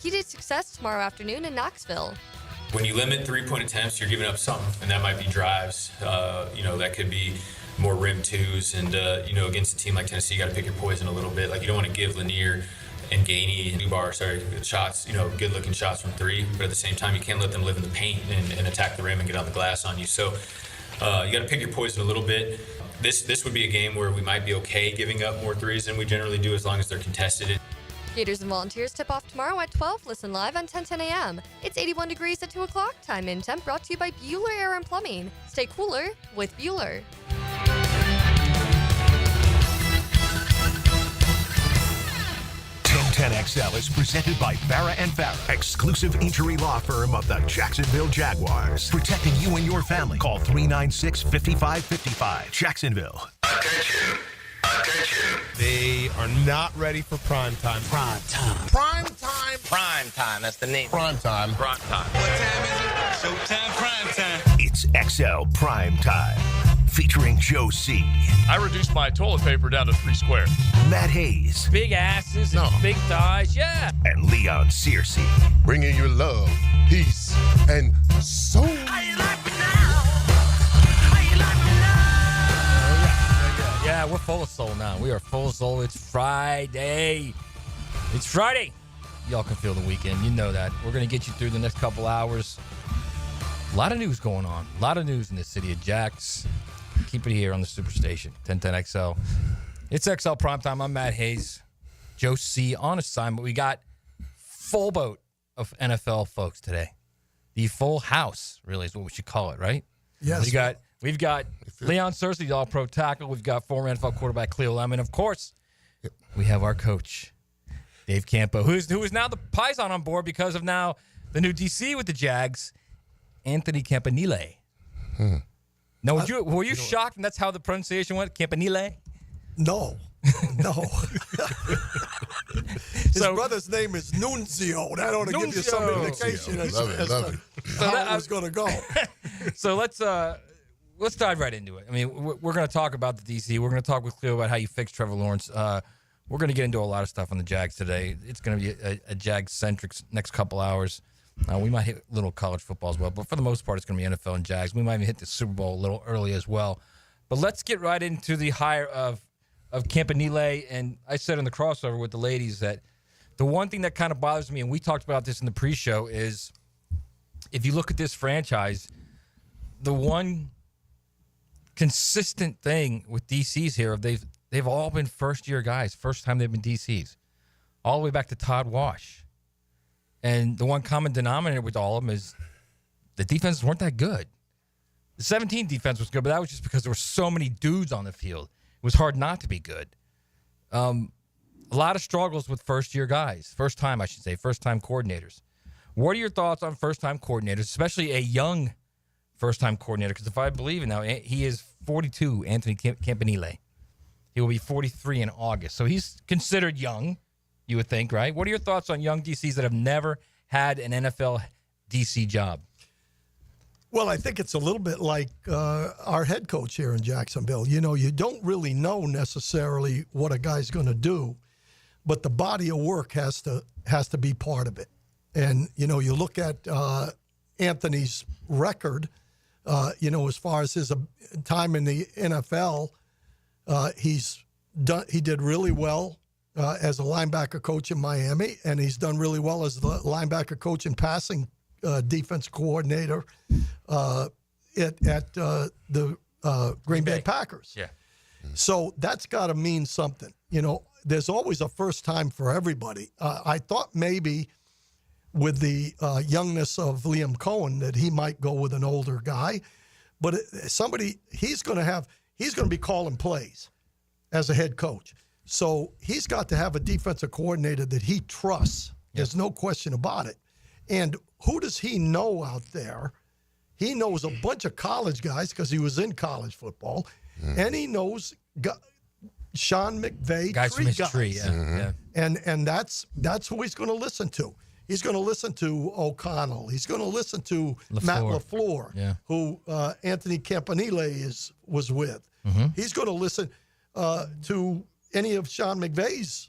key to success tomorrow afternoon in Knoxville. When you limit three-point attempts, you're giving up something, and that might be drives. That could be more rim twos, and against a team like Tennessee, you got to pick your poison a little bit. Like, you don't want to give Lanier and Gainey and shots, good-looking shots from three, but at the same time, you can't let them live in the paint and attack the rim and get on the glass on you. So you got to pick your poison a little bit. This would be a game where we might be okay giving up more threes than we generally do, as long as they're contested. Gators and Volunteers tip off tomorrow at 12. Listen live on 10:10 a.m. It's 81 degrees at 2 o'clock. Time in temp brought to you by Bueller Air and Plumbing. Stay cooler with Bueller. 10XL is presented by Farah and Farah, exclusive injury law firm of the Jacksonville Jaguars. Protecting you and your family. Call 396-5555. Jacksonville. Attention. Attention. They are not ready for prime time. Prime time. Prime time. Prime time. That's the name. Prime time. Prime time. What time is it? Showtime. Prime time. It's XL Prime Time. Featuring Joe C. I reduced my toilet paper down to 3 squares. Matt Hayes. Big asses and big thighs, yeah. And Leon Searcy. Bringing you love, peace, and soul. How you like me now? How you like me now? Yeah, we're full of soul now. We are full of soul. It's Friday. It's Friday. Y'all can feel the weekend. You know that. We're going to get you through the next couple hours. A lot of news going on. A lot of news in the city of Jax. Keep it here on the Superstation, 1010XL. It's XL Primetime. I'm Matt Hayes. Joe C. on assignment. We got full boat of NFL folks today. The full house, really, is what we should call it, right? Yes. We've got Leon Searcy, the all-pro tackle. We've got former NFL quarterback Cleo Lemon. Of course, we have our coach, Dave Campo, who is now the Pison on board because of now the new DC with the Jags, Anthony Campanile. Now, were you shocked when that's how the pronunciation went? Campanile? No. His brother's name is Nunzio. That ought to give you some indication as to how it was going to go. So let's dive right into it. I mean, we're going to talk about the DC. We're going to talk with Cleo about how you fix Trevor Lawrence. We're going to get into a lot of stuff on the Jags today. It's going to be a Jags-centric next couple hours. We might hit a little college football as well, but for the most part, it's going to be NFL and Jags. We might even hit the Super Bowl a little early as well. But let's get right into the hire of Campanile. And I said in the crossover with the ladies that the one thing that kind of bothers me, and we talked about this in the pre-show, is if you look at this franchise, the one consistent thing with DCs here, they've all been first-year guys, first time they've been DCs, all the way back to Todd Wash. And the one common denominator with all of them is the defenses weren't that good. The 17 defense was good, but that was just because there were so many dudes on the field. It was hard not to be good. A lot of struggles with first-time coordinators. What are your thoughts on first-time coordinators, especially a young first-time coordinator? Because if I believe it now, he is 42, Anthony Campanile. He will be 43 in August. So he's considered young. You would think, right? What are your thoughts on young DCs that have never had an NFL DC job? Well, I think it's a little bit like our head coach here in Jacksonville. You know, you don't really know necessarily what a guy's going to do, but the body of work has to be part of it. And, you know, you look at Anthony's record, as far as his time in the NFL, he did really well. As a linebacker coach in Miami, and he's done really well as the linebacker coach and passing defense coordinator at the Green Bay Packers. Yeah. So that's got to mean something. You know, there's always a first time for everybody. I thought maybe with the youngness of Liam Coen that he might go with an older guy, but he's going to be calling plays as a head coach. So he's got to have a defensive coordinator that he trusts. There's no question about it. And who does he know out there? He knows a bunch of college guys because he was in college football. And he knows Sean McVay, guys from his tree. Yeah. And that's who he's going to listen to. He's going to listen to O'Connell. He's going to listen to Matt LaFleur, who Anthony Campanile was with. Mm-hmm. He's going to listen to any of Sean McVay's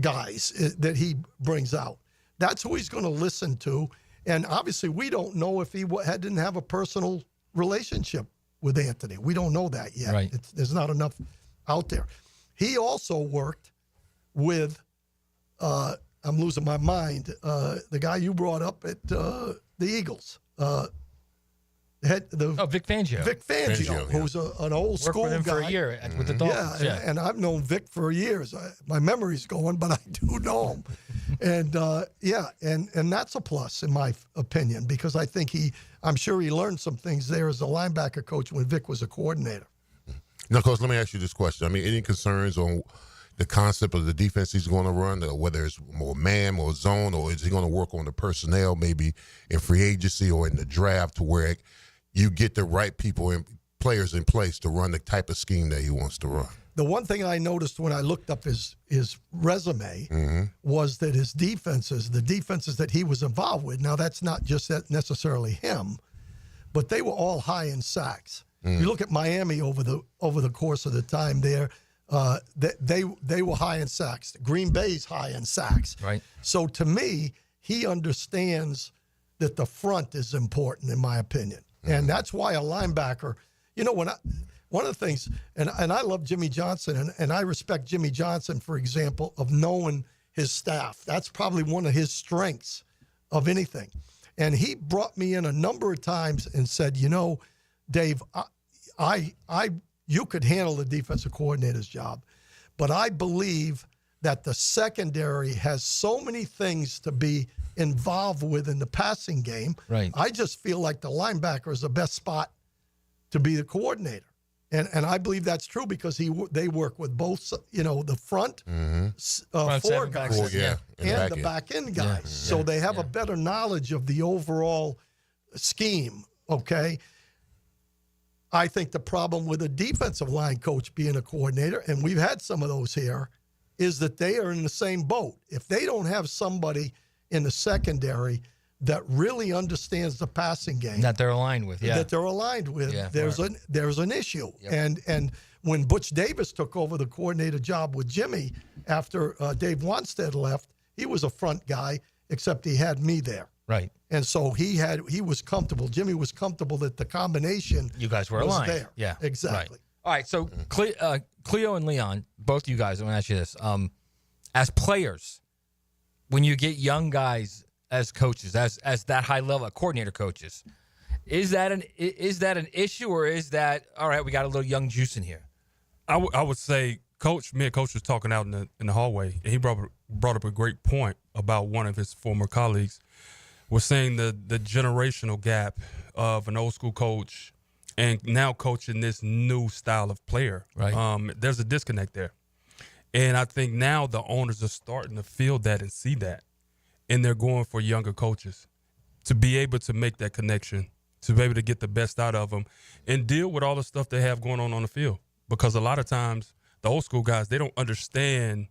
guys that he brings out. that's who he's going to listen to. And obviously, we don't know if he didn't have a personal relationship with Anthony. We don't know that yet. Right. There's not enough out there. He also worked with, I'm losing my mind, the guy you brought up at the Eagles. Vic Fangio. Vic Fangio, who's an old school guy. Worked with him for a year with the Dolphins. Yeah, and I've known Vic for years. My memory's going, but I do know him. And and that's a plus in my opinion, because I think I'm sure he learned some things there as a linebacker coach when Vic was a coordinator. Now, Coach, let me ask you this question. I mean, any concerns on the concept of the defense he's going to run, whether it's more man, more zone, or is he going to work on the personnel maybe in free agency or in the draft to where you get the right people and players in place to run the type of scheme that he wants to run? The one thing I noticed when I looked up his resume was that his defenses, the defenses that he was involved with, now that's not just necessarily him, but they were all high in sacks. You look at Miami over the course of the time there, they were high in sacks. Green Bay's high in sacks. Right. So to me, he understands that the front is important, in my opinion. And that's why a linebacker, one of the things, and I love Jimmy Johnson, and I respect Jimmy Johnson, for example, of knowing his staff. That's probably one of his strengths of anything. And he brought me in a number of times and said, Dave, you could handle the defensive coordinator's job, but I believe that the secondary has so many things to be involved with in the passing game. Right. I just feel like the linebacker is the best spot to be the coordinator. And I believe that's true because they work with both, the front, four guys and the back end guys. Yeah. So they have a better knowledge of the overall scheme, okay? I think the problem with a defensive line coach being a coordinator, and we've had some of those here, is that they are in the same boat. If they don't have somebody in the secondary that really understands the passing game, that they're aligned with, there's an issue. Yep. And when Butch Davis took over the coordinator job with Jimmy after Dave Wanstead left, he was a front guy, except he had me there. Right. And so he was comfortable. Jimmy was comfortable that the combination you guys were aligned. There. Yeah. Exactly. Right. All right. So Cleo and Leon, both you guys, I'm going to ask you this. As players, when you get young guys as coaches, as that high level coordinator coaches, is that an issue, or is that all right? We got a little young juice in here. I would say, me and Coach was talking out in the hallway, and he brought up a great point about one of his former colleagues was saying the generational gap of an old school coach and now coaching this new style of player. Right. There's a disconnect there. And I think now the owners are starting to feel that and see that. And they're going for younger coaches to be able to make that connection, to be able to get the best out of them and deal with all the stuff they have going on the field. Because a lot of times the old school guys, they don't understand,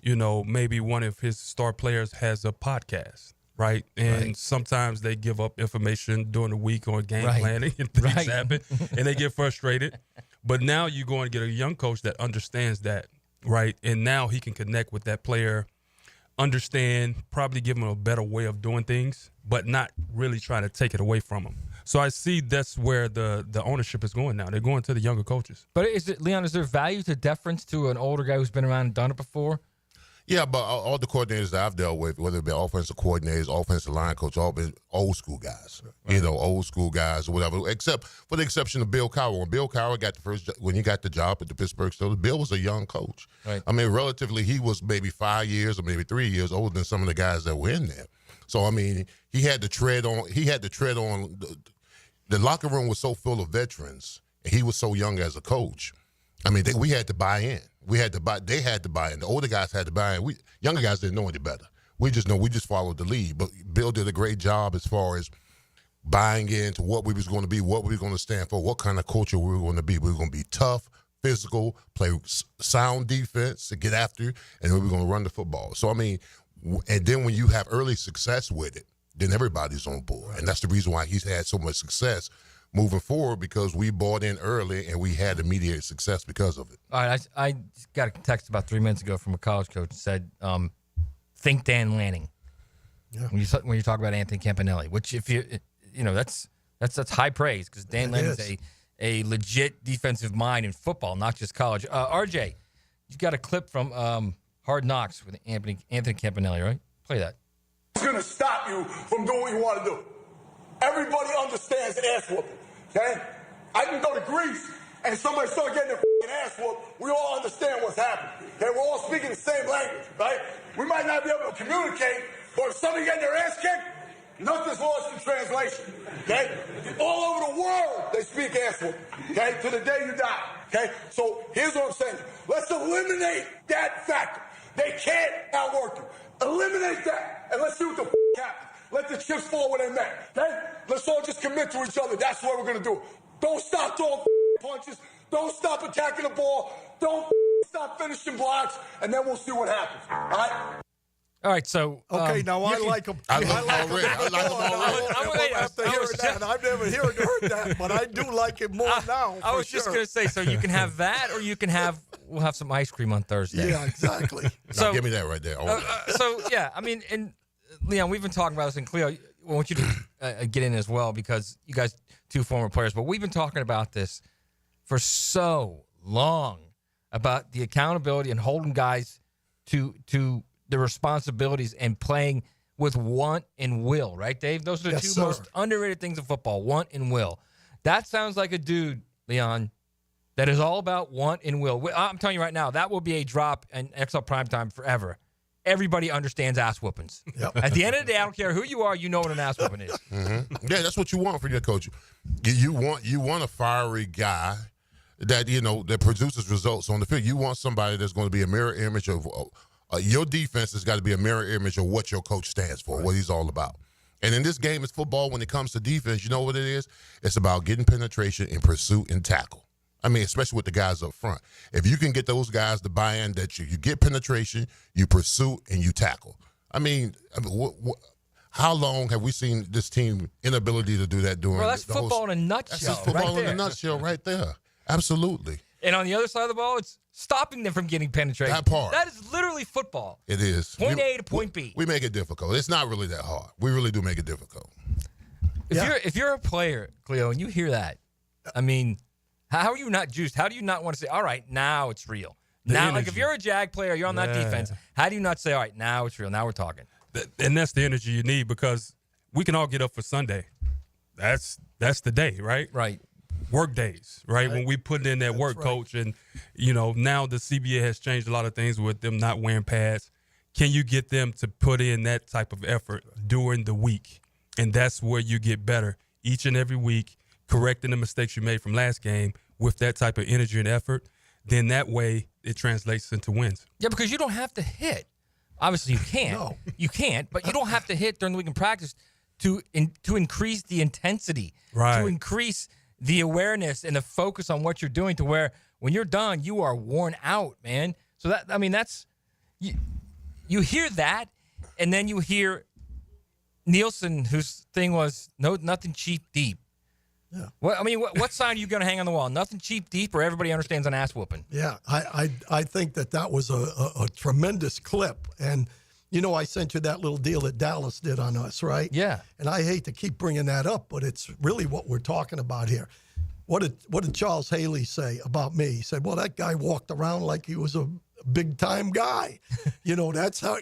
maybe one of his star players has a podcast. Right. And sometimes they give up information during the week on game planning and things happen and they get frustrated. But now you go and get a young coach that understands that. Right. And now he can connect with that player, understand, probably give him a better way of doing things, but not really trying to take it away from him. So I see that's where the ownership is going now. They're going to the younger coaches. But Leon, is there value to deference to an older guy who's been around and done it before? Yeah, but all the coordinators that I've dealt with, whether it be offensive coordinators, offensive line coach, all been old school guys. Old school guys or whatever, except for the exception of Bill Cowart. When Bill Cowart got when he got the job at the Pittsburgh Steelers, Bill was a young coach. Right. I mean, relatively, he was maybe 5 years or maybe 3 years older than some of the guys that were in there. So I mean, he had to tread on. The locker room was so full of veterans, and he was so young as a coach. I mean, we had to buy in. They had to buy in. The older guys had to buy in. Younger guys didn't know any better. We just followed the lead. But Bill did a great job as far as buying into what we was going to be, what we were going to stand for, what kind of culture we were going to be. We were going to be tough, physical, play sound defense, get after, and we were going to run the football. So, I mean, and then when you have early success with it, then everybody's on board. And that's the reason why he's had so much success moving forward, because we bought in early and we had immediate success because of it. All right, I got a text about 3 minutes ago from a college coach that said, think Dan Lanning. Yeah. When you talk about Anthony Campanile, which if that's high praise because Dan Lanning's a legit defensive mind in football, not just college. RJ, you got a clip from Hard Knocks with Anthony Campanile, right? Play that. It's going to stop you from doing what you want to do. Everybody understands ass whooping, okay? I can go to Greece and somebody start getting their ass whooped. We all understand what's happening, okay? We're all speaking the same language, right? We might not be able to communicate, but if somebody getting their ass kicked, nothing's lost in translation, okay? All over the world, they speak ass whooping, okay? To the day you die, okay? So here's what I'm saying. Let's eliminate that factor. They can't outwork you. Eliminate that, and let's see what the happens. Let the chips fall where they may, okay? Let's all just commit to each other. That's what we're going to do. Don't stop throwing punches. Don't stop attacking the ball. Don't stop finishing blocks, and then we'll see what happens, all right? All right, so okay, now I like him. I like him already. After hearing that, I've never heard that, but I do like it more now. I was just gonna say, so you can have that, or you can have we'll have some ice cream on Thursday. Yeah, exactly. So give me that right there. So yeah, I mean, and Leon, we've been talking about this, and Cleo, I want you to get in as well because you guys two former players, but we've been talking about this for so long about the accountability and holding guys to the responsibilities and playing with want and will, right, Dave? Those are the two most underrated things in football, want and will. That sounds like a dude, Leon, that is all about want and will. I'm telling you right now, that will be a drop in XL Primetime forever. Everybody understands ass whoopings. Yep. At the end of the day, I don't care who you are, you know what an ass whooping is. Mm-hmm. Yeah, that's what you want from your coach. You want a fiery guy that that produces results on the field. You want somebody that's going to be a mirror image of your defense has got to be a mirror image of what your coach stands for, what he's all about. And in this game, it's football. When it comes to defense, you know what it is? It's about getting penetration and pursuit and tackle. I mean, especially with the guys up front. If you can get those guys to buy in that you get penetration, you pursue, and you tackle. I mean how long have we seen this team inability to do that during that's the football in a nutshell. That's just football in a nutshell right there. Absolutely. And on the other side of the ball, it's stopping them from getting penetration. That part. That is literally football. It is. Point A to point B. We make it difficult. It's not really that hard. We really do make it difficult. If you're a player, Cleo, and you hear that, I mean, how are you not juiced? How do you not want to say, all right, now it's real? Now, like if you're a Jag player, you're on that defense, how do you not say, all right, now it's real, now we're talking? And that's the energy you need because we can all get up for Sunday. That's the day, right? Right. Work days, right? When we put in that work, Coach, and, now the CBA has changed a lot of things with them not wearing pads. Can you get them to put in that type of effort during the week? And that's where you get better each and every week, correcting the mistakes you made from last game with that type of energy and effort. Then that way it translates into wins. Yeah, because you don't have to hit. Obviously, you can't. No. You can't, but you don't have to hit during the week in practice to increase the intensity, to increase the awareness and the focus on what you're doing to where when you're done, you are worn out, man. So that's you hear that, and then you hear Nielsen, whose thing was nothing cheap deep. Yeah. What sign are you going to hang on the wall? Nothing cheap deep, or everybody understands an ass whooping? Yeah, I think that was a tremendous clip, and I sent you that little deal that Dallas did on us, right? Yeah. And I hate to keep bringing that up, but it's really what we're talking about here. What did Charles Haley say about me? He said, "Well, that guy walked around like he was a big time guy. That's how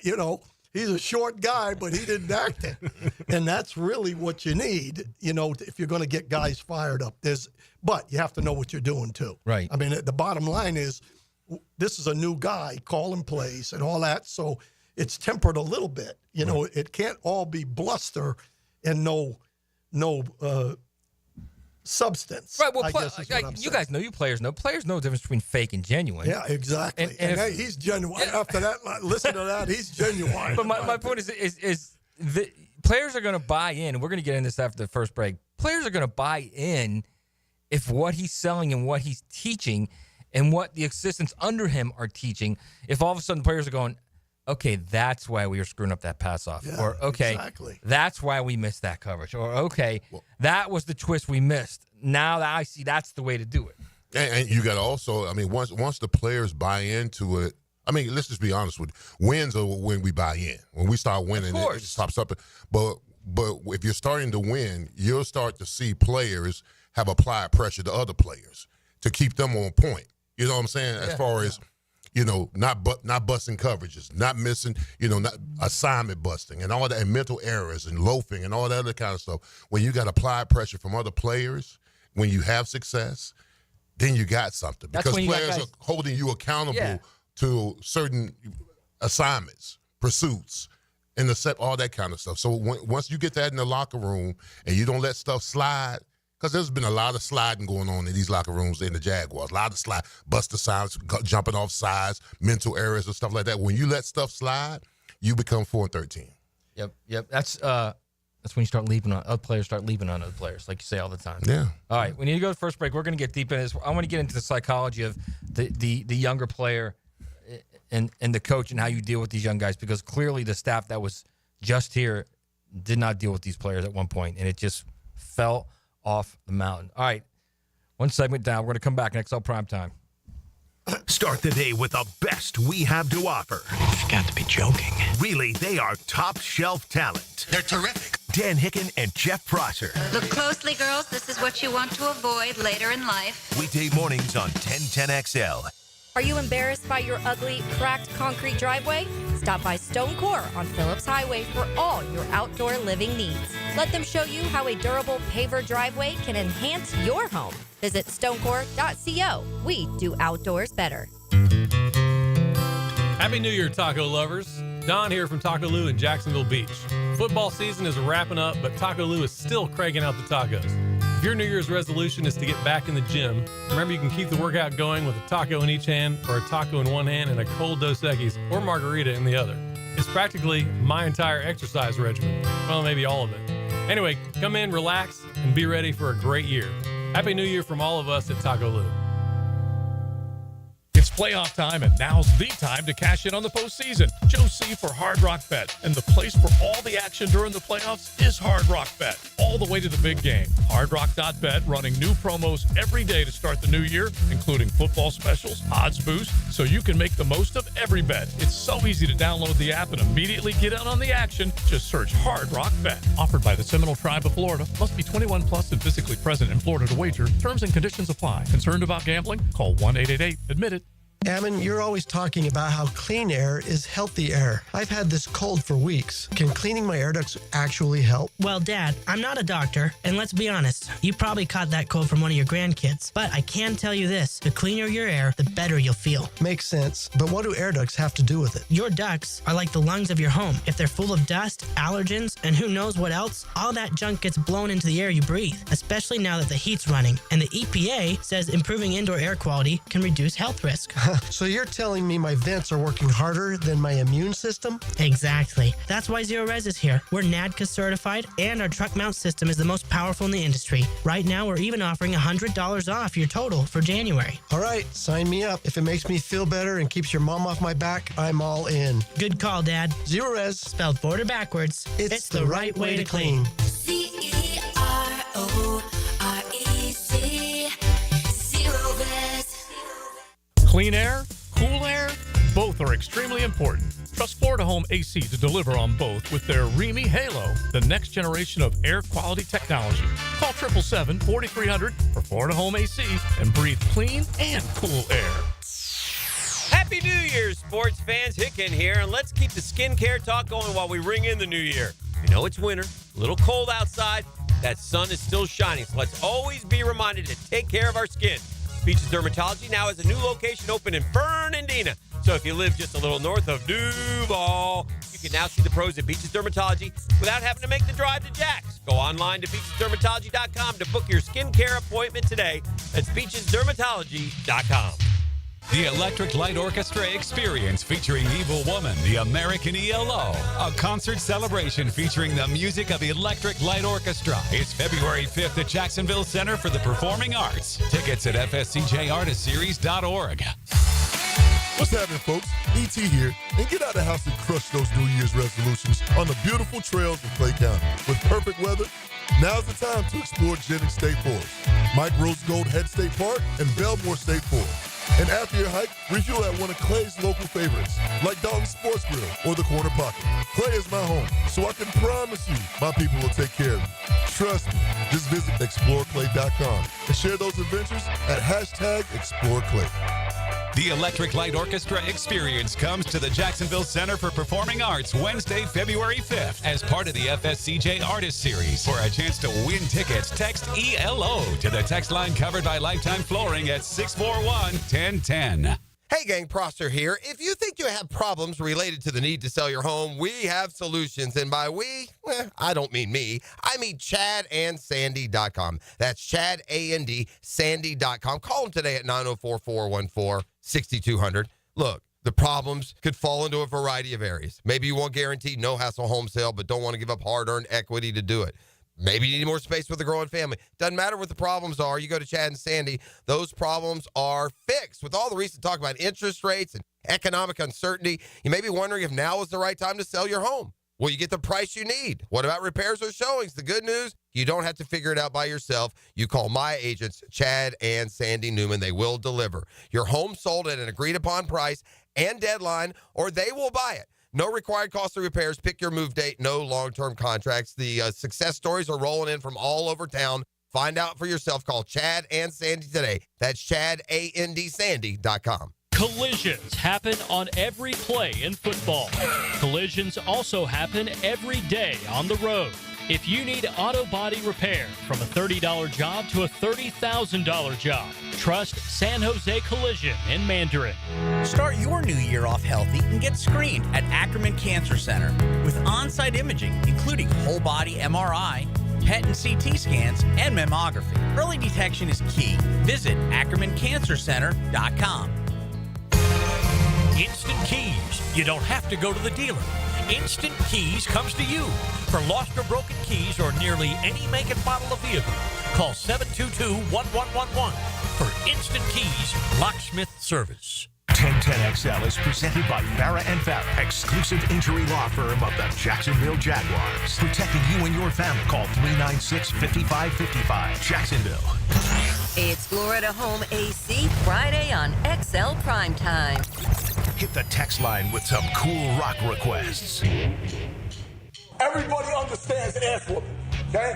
he's a short guy, but he didn't act it." And that's really what you need, if you're going to get guys fired up. But you have to know what you're doing too. Right. I mean, the bottom line is this is a new guy calling plays and all that, so it's tempered a little bit. It can't all be bluster and no substance. Right. Well, I guess is what I'm you saying. guys know, players know the difference between fake and genuine. Yeah, exactly. And hey, he's genuine. Yeah. After that, listen to that. He's genuine. But my point is the players are going to buy in. And we're going to get into this after the first break. Players are going to buy in if what he's selling and what he's teaching and what the assistants under him are teaching. If all of a sudden players are going, okay, that's why we were screwing up that pass off. Yeah, or, okay, exactly. That's why we missed that coverage. Or, okay, that was the twist we missed. Now that I see that's the way to do it. And you got to also, once the players buy into it, I mean, let's just be honest with you. Wins are when we buy in. When we start winning, it stops up. But if you're starting to win, you'll start to see players have applied pressure to other players to keep them on point. You know what I'm saying? As far as, not busting coverages, not missing, not assignment busting and all that, and mental errors and loafing and all that other kind of stuff. When you got applied pressure from other players, when you have success, then you got something. Because players are holding you accountable to certain assignments, pursuits, and all that kind of stuff. So once you get that in the locker room and you don't let stuff slide, because there's been a lot of sliding going on in these locker rooms in the Jaguars. A lot of slide, buster signs, jumping off sides, mental errors and stuff like that. When you let stuff slide, you become 4-13. Yep. That's when you start leaping on other players. Start leaping on other players, like you say all the time. Yeah. All right. We need to go to first break. We're going to get deep in this. I want to get into the psychology of the younger player and the coach and how you deal with these young guys, because clearly the staff that was just here did not deal with these players at one point, and it just fell off the mountain. All right, one segment down. We're going to come back in XL Primetime. Start the day with the best we have to offer. You've got to be joking. Really, they are top shelf talent. They're terrific. Dan Hicken and Jeff Prosser. Look closely, girls. This is what you want to avoid later in life. Weekday mornings on 1010XL. Are you embarrassed by your ugly, cracked concrete driveway? Stop by Stone Core on Phillips Highway for all your outdoor living needs. Let them show you how a durable paver driveway can enhance your home. Visit stonecore.co. We do outdoors better. Happy New Year, taco lovers. Don here from Taco Lou in Jacksonville Beach. Football season is wrapping up, but Taco Lou is still cranking out the tacos. If your New Year's resolution is to get back in the gym, remember you can keep the workout going with a taco in each hand, or a taco in one hand and a cold Dos Equis or margarita in the other. It's practically my entire exercise regimen. Well, maybe all of it. Anyway, come in, relax, and be ready for a great year. Happy New Year from all of us at Taco Lou. It's playoff time, and now's the time to cash in on the postseason. Joe C for Hard Rock Bet, and the place for all the action during the playoffs is Hard Rock Bet, all the way to the big game. HardRock.bet running new promos every day to start the new year, including football specials, odds boost, so you can make the most of every bet. It's so easy to download the app and immediately get in on the action. Just search Hard Rock Bet. Offered by the Seminole Tribe of Florida. Must be 21 plus and physically present in Florida to wager. Terms and conditions apply. Concerned about gambling? Call 1-888-ADMIT-IT. Ammon, you're always talking about how clean air is healthy air. I've had this cold for weeks. Can cleaning my air ducts actually help? Well, Dad, I'm not a doctor, and let's be honest, you probably caught that cold from one of your grandkids. But I can tell you this, the cleaner your air, the better you'll feel. Makes sense, but what do air ducts have to do with it? Your ducts are like the lungs of your home. If they're full of dust, allergens, and who knows what else, all that junk gets blown into the air you breathe, especially now that the heat's running. And the EPA says improving indoor air quality can reduce health risk. So you're telling me my vents are working harder than my immune system? Exactly. That's why Zero Res is here. We're NADCA certified, and our truck mount system is the most powerful in the industry. Right now, we're even offering $100 off your total for January. All right, sign me up. If it makes me feel better and keeps your mom off my back, I'm all in. Good call, Dad. Zero Res. Spelled border backwards. It's the right way to clean. CEROREC. Zero Res. Clean air, cool air, both are extremely important. Trust Florida Home AC to deliver on both with their Remy Halo, the next generation of air quality technology. Call 777-4300 for Florida Home AC and breathe clean and cool air. Happy New Year, sports fans. Hicken here, and let's keep the skincare talk going while we ring in the new year. You know it's winter, a little cold outside, that sun is still shining, so let's always be reminded to take care of our skin. Beaches Dermatology now has a new location open in Fernandina. So if you live just a little north of Duval, you can now see the pros at Beaches Dermatology without having to make the drive to Jax. Go online to beachesdermatology.com to book your skincare appointment today. That's beachesdermatology.com. The Electric Light Orchestra Experience featuring Evil Woman, the American ELO. A concert celebration featuring the music of Electric Light Orchestra. It's February 5th at Jacksonville Center for the Performing Arts. Tickets at fscjartistseries.org. What's happening, folks? E.T. here. And get out of the house and crush those New Year's resolutions on the beautiful trails of Clay County. With perfect weather, now's the time to explore Jennings State Forest, Mike Rose Gold Head State Park, and Belmore State Forest. And after your hike, refuel at one of Clay's local favorites, like Dalton's Sports Grill or the Corner Pocket. Clay is my home, so I can promise you my people will take care of you. Trust me. Just visit exploreclay.com and share those adventures at #ExploreClay. The Electric Light Orchestra experience comes to the Jacksonville Center for Performing Arts Wednesday, February 5th as part of the FSCJ Artist Series. For a chance to win tickets, text ELO to the text line covered by Lifetime Flooring at 641-1010. Hey gang, Prosser here. If you think you have problems related to the need to sell your home, we have solutions. And by we, I don't mean me. I mean ChadandSandy.com. That's Chad, A-N-D, Sandy.com. Call them today at 904-414-6200. Look, the problems could fall into a variety of areas. Maybe you want guaranteed no-hassle home sale, but don't want to give up hard-earned equity to do it. Maybe you need more space with a growing family. Doesn't matter what the problems are. You go to Chad and Sandy. Those problems are fixed. With all the recent talk about interest rates and economic uncertainty, you may be wondering if now is the right time to sell your home. Will you get the price you need? What about repairs or showings? The good news, you don't have to figure it out by yourself. You call my agents, Chad and Sandy Newman. They will deliver. Your home sold at an agreed-upon price and deadline, or they will buy it. No required costly repairs. Pick your move date. No long-term contracts. The success stories are rolling in from all over town. Find out for yourself. Call Chad and Sandy today. That's Chad, ANDSandy.com. Collisions happen on every play in football. Collisions also happen every day on the road. If you need auto body repair, from a $30 job to a $30,000 job, trust San Jose Collision in Mandarin. Start your new year off healthy and get screened at Ackerman Cancer Center with on-site imaging, including whole body MRI, PET and CT scans, and mammography. Early detection is key. Visit AckermanCancerCenter.com. Instant Keys. You don't have to go to the dealer. Instant Keys comes to you. For lost or broken keys or nearly any make and model of vehicle, call 722-1111 for Instant Keys Locksmith Service. 1010XL is presented by Farrah & Farrah, exclusive injury law firm of the Jacksonville Jaguars. Protecting you and your family. Call 396-5555. Jacksonville. It's Florida Home AC Friday on XL Primetime. Hit the text line with some cool rock requests. Everybody understands ass whooping, okay?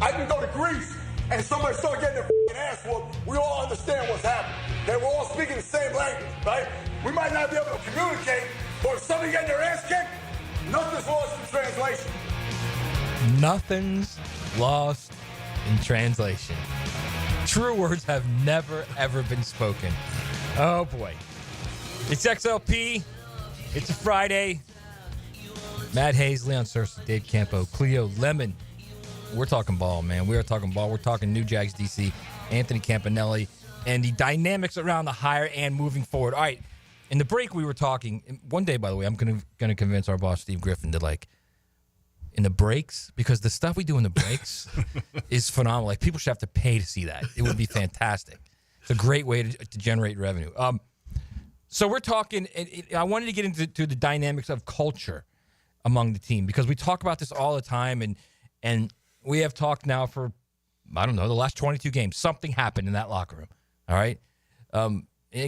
I can go to Greece and somebody start getting their ass whooped. We all understand what's happening. Okay? We're all speaking the same language, right? We might not be able to communicate, but if somebody getting their ass kicked, nothing's lost in translation. Nothing's lost in translation. True words have never, ever been spoken. Oh, boy. It's XLP. It's a Friday. Matt Hayes, Leon Searcy, Dave Campo, Cleo Lemon. We're talking ball, man. We are talking ball. We're talking New Jags DC, Anthony Campanile, and the dynamics around the hire and moving forward. All right. In the break, we were talking. One day, by the way, I'm going to convince our boss, Steve Griffin, to, like, in the breaks, because the stuff we do in the breaks is phenomenal. Like, people should have to pay to see that. It would be fantastic. It's a great way to generate revenue. So we're talking, I wanted to get into the dynamics of culture among the team, because we talk about this all the time, and we have talked now for, I don't know, the last 22 games. Something happened in that locker room, all right? And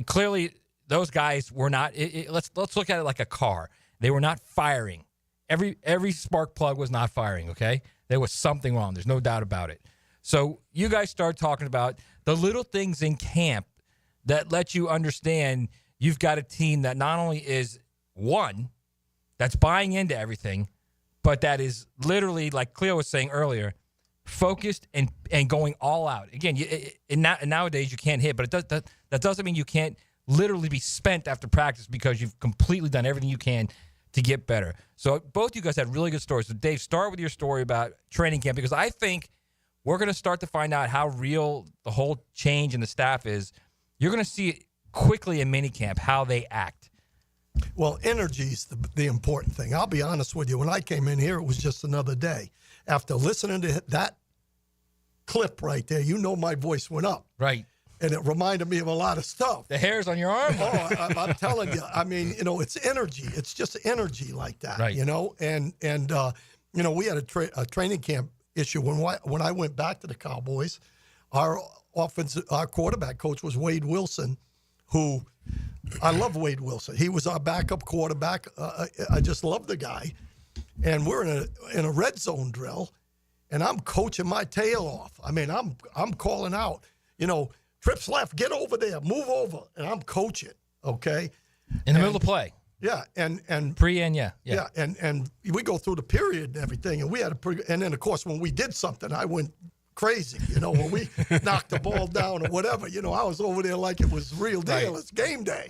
clearly, those guys were not, let's look at it like a car. They were not firing. Every spark plug was not firing, okay? There was something wrong. There's no doubt about it. So you guys start talking about the little things in camp that let you understand you've got a team that not only is, one, that's buying into everything, but that is literally, like Cleo was saying earlier, focused and going all out. Again, nowadays you can't hit, but that doesn't mean you can't literally be spent after practice because you've completely done everything you can to get better. So both you guys had really good stories. So Dave, start with your story about training camp, because I think we're going to start to find out how real the whole change in the staff is. You're going to see it quickly in minicamp, how they act. Well, energy's the important thing. I'll be honest with you. When I came in here, it was just another day. After listening to that clip right there, you know my voice went up. Right. And it reminded me of a lot of stuff. The hairs on your arm? Oh, I'm telling you. I mean, it's energy. It's just energy like that, right. And we had a training camp issue. When I went back to the Cowboys, our quarterback coach was Wade Wilson, who I love Wade Wilson. He was our backup quarterback. I just love the guy. And we're in a red zone drill, and I'm coaching my tail off. I mean, I'm calling out, trips left, get over there, move over, and I'm coaching, okay? In the middle of play. Yeah, and pre and yeah. And we go through the period and everything, and we had and then of course when we did something, I went crazy, when we knocked the ball down or whatever, I was over there like it was real deal. It's game day.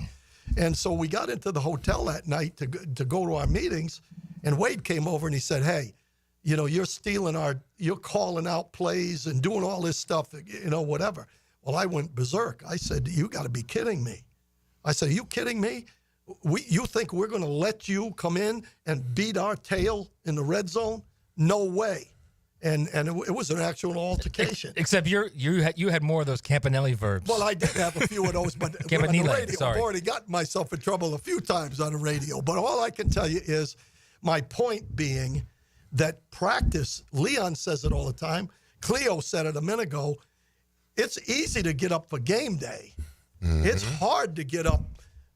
And so we got into the hotel that night to go to our meetings, and Wade came over and he said, hey, you're calling out plays and doing all this stuff, whatever. Well, I went berserk. I said, you got to be kidding me. I said, are you kidding me? You think we're going to let you come in and beat our tail in the red zone? No way. And it was an actual altercation. Except you had more of those Campanile verbs. Well, I did have a few of those, but on the radio, I've already gotten myself in trouble a few times on the radio. But all I can tell you is my point being that practice, Leon says it all the time, Cleo said it a minute ago, it's easy to get up for game day. Mm-hmm. It's hard to get up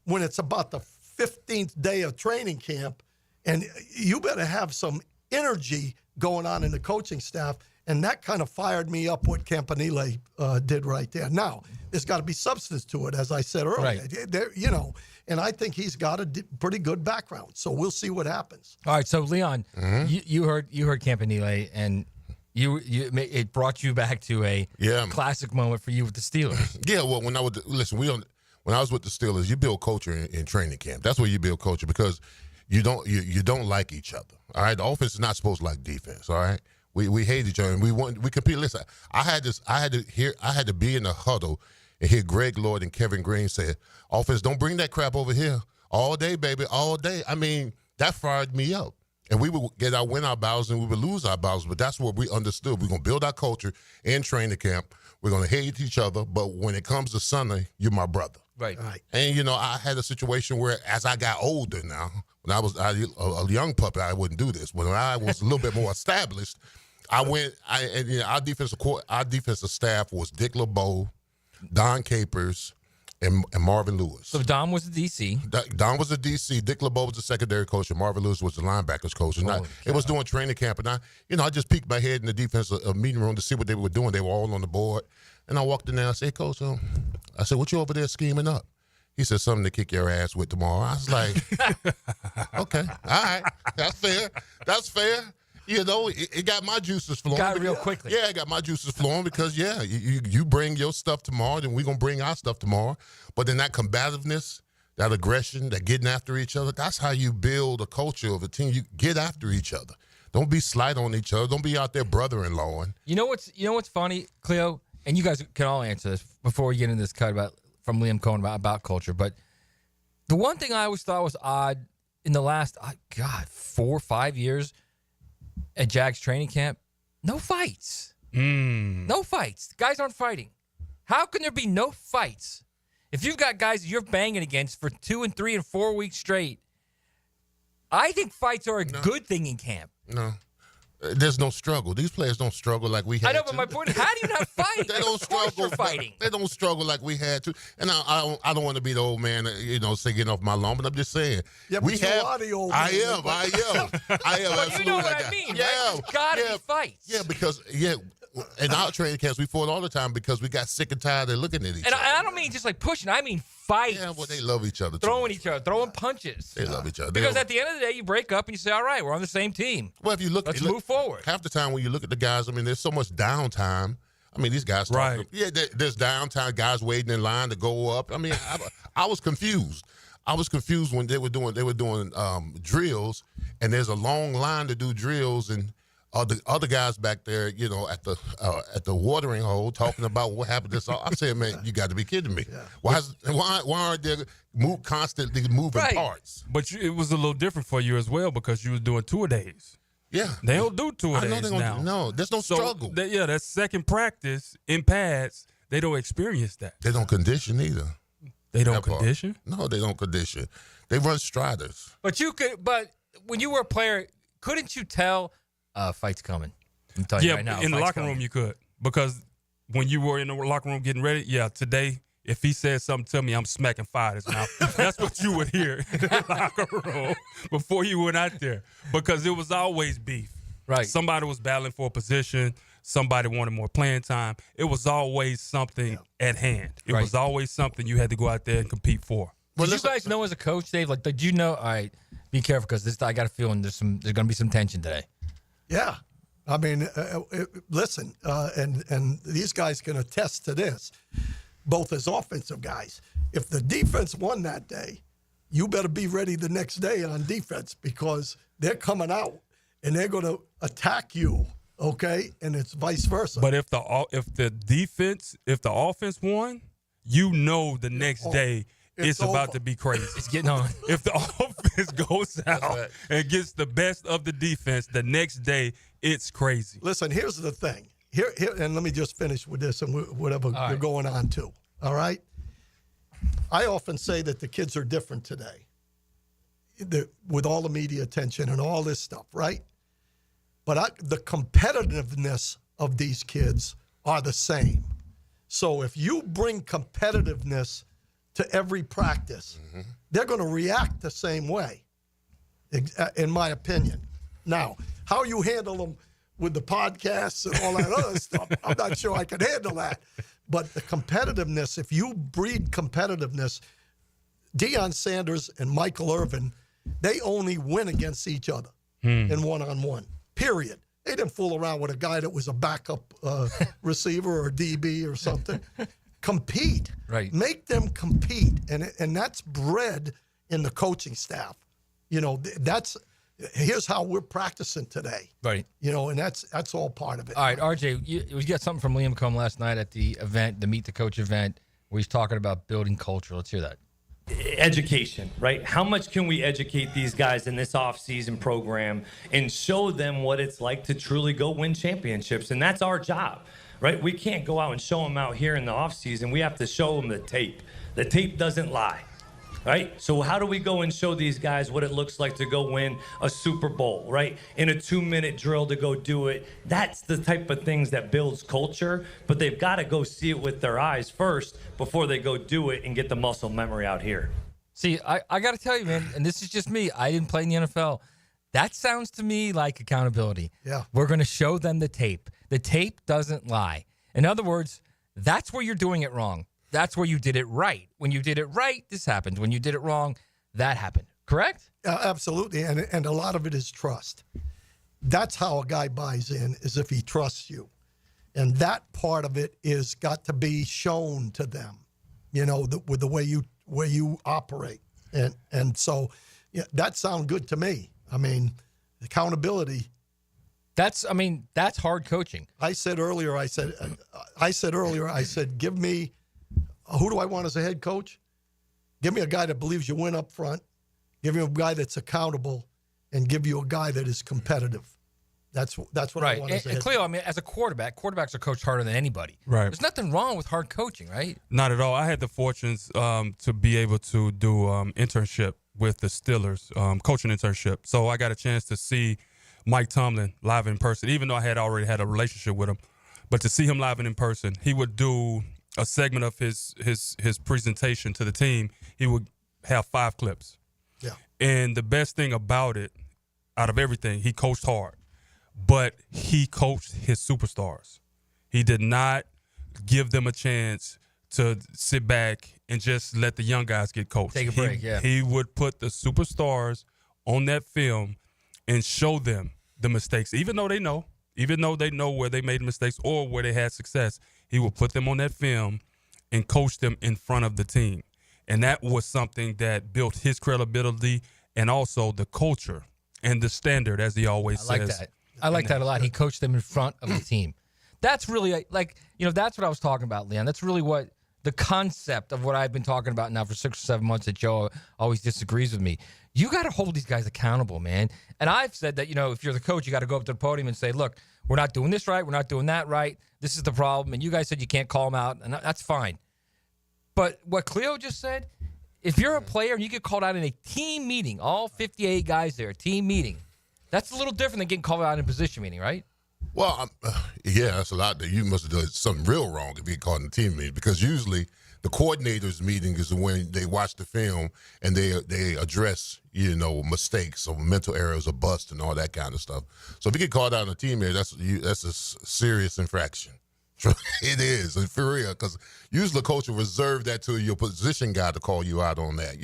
when it's about the 15th day of training camp, and you better have some energy going on in the coaching staff, and that kind of fired me up what Campanile did right there. Now, there's got to be substance to it, as I said earlier. Right. There, and I think he's got a pretty good background, so we'll see what happens. All right, so Leon, you heard Campanile, and it brought you back to a classic moment for you with the Steelers. Yeah, well, when I was with the Steelers, you build culture in training camp. That's where you build culture because you don't like each other. All right, the offense is not supposed to like defense. All right, we hate each other and we compete. Listen, I had to be in the huddle and hear Greg Lloyd and Kevin Green say, "Offense, don't bring that crap over here all day, baby, all day." I mean, that fired me up. And we would win our battles and we would lose our battles, but that's what we understood. We're going to build our culture in training camp. We're going to hate each other, but when it comes to Sunday, you're my brother. Right. And, I had a situation where as I got older now, when I was a young puppy, I wouldn't do this. When I was a little bit more established, our defensive staff was Dick LeBeau, Don Capers, and Marvin Lewis. So Don was the DC. Don was the DC. Dick LeBeau was the secondary coach, and Marvin Lewis was the linebackers coach. And it was during training camp, and I just peeked my head in the defensive meeting room to see what they were doing. They were all on the board, and I walked in there. I said, "Hey, Coach," I said, "What you over there scheming up?" He said, "Something to kick your ass with tomorrow." I was like, "Okay, all right, that's fair. That's fair." It got my juices flowing. Got it real quickly. Yeah, it got my juices flowing because, you bring your stuff tomorrow, then we're going to bring our stuff tomorrow. But then that combativeness, that aggression, that getting after each other, that's how you build a culture of a team. You get after each other. Don't be slight on each other. Don't be out there brother-in-lawing. You know what's funny, Cleo? And you guys can all answer this before we get into this cut from Liam Coen about culture. But the one thing I always thought was odd in the last, 4 or 5 years, at Jags training camp, no fights. No fights. Guys aren't fighting. How can there be no fights? If you've got guys you're banging against for 2 and 3 and 4 weeks straight, I think fights are a good thing in camp. No. There's no struggle. These players don't struggle like we had to. I know, but my point is, how do you not fight? They don't struggle. Fighting. They don't struggle like we had to. And I don't want to be the old man, singing off my lawn, but I'm just saying. Yeah, but you are the old man. I am. But Absolutely. You know what I mean, right? There's got to be fights. Yeah, because, in our training camps, we fought all the time because we got sick and tired of looking at each other. And I don't mean just like pushing. I mean fights. Yeah, well, they love each other. Throwing each other, throwing punches. They love each other. Because at the end of the day, you break up and you say, all right, we're on the same team. Well, if you look, let's move forward. Half the time when you look at the guys, there's so much downtime. These guys talking. Right. Yeah, there's downtime, guys waiting in line to go up. I was confused. I was confused when they were doing drills, and there's a long line to do drills, and the other guys back there, at the watering hole talking about what happened this. I said, man, you got to be kidding me. Yeah. Why aren't there constantly moving parts? But it was a little different for you as well because you was doing tour days. Yeah. They don't do tour days now. No, there's no struggle. That second practice in pads, they don't experience that. They don't condition either. They don't condition? No, they don't condition. They run striders. But when you were a player, couldn't you tell fight's coming? I'm telling you right now. In the locker room you could. Because when you were in the locker room getting ready, today if he said something to me, I'm smacking fire in his mouth. That's what you would hear in the locker room before you went out there, because it was always beef. Right. Somebody was battling for a position. Somebody wanted more playing time. It was always something at hand. It was always something you had to go out there and compete for. Did you guys know as a coach, Dave? Like, did you know? All right, be careful because I got a feeling there's going to be some tension today. Yeah, I mean, listen, and these guys can attest to this, both as offensive guys. If the defense won that day, you better be ready the next day on defense because they're coming out and they're going to attack you. Okay, and it's vice versa. But if the offense won, you know the next day it's about to be crazy. It's getting on. If the offense goes out and gets the best of the defense, the next day it's crazy. Listen, here's the thing. Here, and let me just finish with this and whatever you're going on to. All right. I often say that the kids are different today, with all the media attention and all this stuff, right? But the competitiveness of these kids are the same. So if you bring competitiveness to every practice, they're going to react the same way, in my opinion. Now, how you handle them with the podcasts and all that other stuff, I'm not sure I can handle that. But the competitiveness, if you breed competitiveness, Deion Sanders and Michael Irvin, they only win against each other in one-on-one. Period. They didn't fool around with a guy that was a backup receiver or DB or something. Compete. Right. Make them compete. And that's bred in the coaching staff. You know, here's how we're practicing today. Right. You know, and that's all part of it. All right, RJ, we got something from Liam Coen last night at the event, the Meet the Coach event, where he's talking about building culture. Let's hear that. Education, right? How much can we educate these guys in this off-season program and show them what it's like to truly go win championships? And that's our job, right? We can't go out and show them out here in the off-season. We have to show them the tape. The tape doesn't lie, right? So how do we go and show these guys what it looks like to go win a Super Bowl, right? In a 2-minute drill to go do it. That's the type of things that builds culture, but they've got to go see it with their eyes first before they go do it and get the muscle memory out here. See, I got to tell you, man, and this is just me. I didn't play in the NFL. That sounds to me like accountability. Yeah. We're going to show them the tape. The tape doesn't lie. In other words, that's where you're doing it wrong. That's where you did it right. When you did it right, this happened. When you did it wrong, that happened. Correct? Absolutely. And a lot of it is trust. That's how a guy buys in, is if he trusts you. And that part of it is got to be shown to them, you know, with the way you operate. And so that sounds good to me. I mean, accountability. That's hard coaching. I said earlier, give me, who do I want as a head coach? Give me a guy that believes you win up front. Give me a guy that's accountable, and give you a guy that is competitive. That's what I want as a head coach. Cleo, I mean, as a quarterbacks are coached harder than anybody. Right. There's nothing wrong with hard coaching, right? Not at all. I had the fortunes to be able to do internship with the Steelers, coaching internship. So I got a chance to see Mike Tomlin live in person, even though I had already had a relationship with him. But to see him live and in person, he would do a segment of his presentation to the team. He would have 5 clips. Yeah. And the best thing about it, out of everything, he coached hard. But he coached his superstars. He did not give them a chance to sit back and just let the young guys get coached. Take a break, He would put the superstars on that film and show them the mistakes, even though they know where they made mistakes or where they had success. He would put them on that film and coach them in front of the team. And that was something that built his credibility and also the culture and the standard, as he always says. I like that. I like that a lot. He coached them in front of the team. That's really, that's what I was talking about, Leon. That's really what the concept of what I've been talking about now for 6 or 7 months that Joe always disagrees with me. You got to hold these guys accountable, man. And I've said that, if you're the coach, you got to go up to the podium and say, look, we're not doing this right. We're not doing that right. This is the problem. And you guys said you can't call them out, and that's fine. But what Cleo just said, if you're a player and you get called out in a team meeting, all 58 guys there, team meeting, that's a little different than getting called out in a position meeting, right? Well, yeah, that's a lot. You must have done something real wrong if you get called in a team meeting, because usually The coordinators meeting is when they watch the film and they address, mistakes or mental errors or bust and all that kind of stuff. So if you get called out on a teammate, that's a serious infraction. It is, for real, because usually the coach will reserve that to your position guy to call you out on that,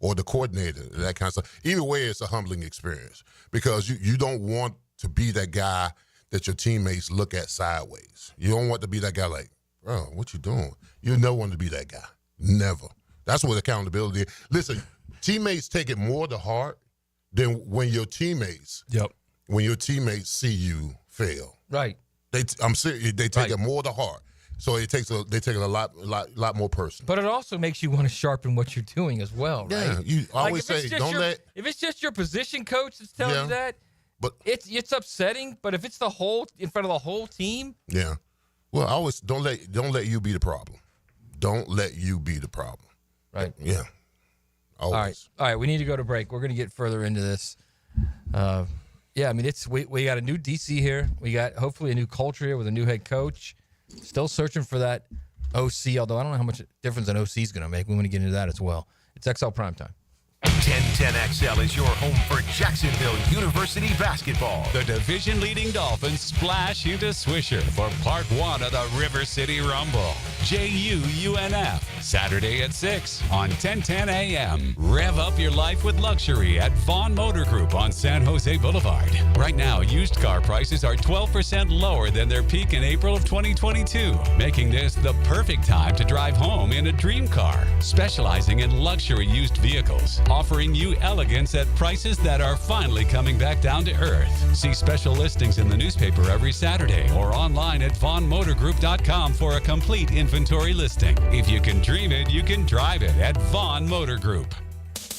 or the coordinator, that kind of stuff. Either way, it's a humbling experience because you don't want to be that guy that your teammates look at sideways. You don't want to be that guy like, bro, what you doing? You never want to be that guy. Never. That's what accountability is. Listen, teammates take it more to heart than when your teammates see you fail. Right. I'm serious. They take it more to heart. So they take it a lot more personal. But it also makes you want to sharpen what you're doing as well, right? Yeah, you always say, if it's just your position coach that's telling you that, but it's upsetting. But if it's in front of the whole team, yeah. Well, I always don't let you be the problem. Don't let you be the problem. Right. Yeah. Always. All right. We need to go to break. We're going to get further into this. Yeah, I mean, we got a new DC here. We got hopefully a new culture here with a new head coach. Still searching for that OC, although I don't know how much difference an OC is going to make. We want to get into that as well. It's XL Primetime. 1010XL is your home for Jacksonville University basketball. The division-leading Dolphins splash into Swisher for part 1 of the River City Rumble. JUUNF, Saturday at 6 on 1010 AM. Rev up your life with luxury at Vaughn Motor Group on San Jose Boulevard. Right now, used car prices are 12% lower than their peak in April of 2022, making this the perfect time to drive home in a dream car. Specializing in luxury used vehicles, offering you elegance at prices that are finally coming back down to earth. See special listings in the newspaper every Saturday or online at vaughnmotorgroup.com for a complete inventory listing. If you can dream it, you can drive it at Vaughn Motor Group.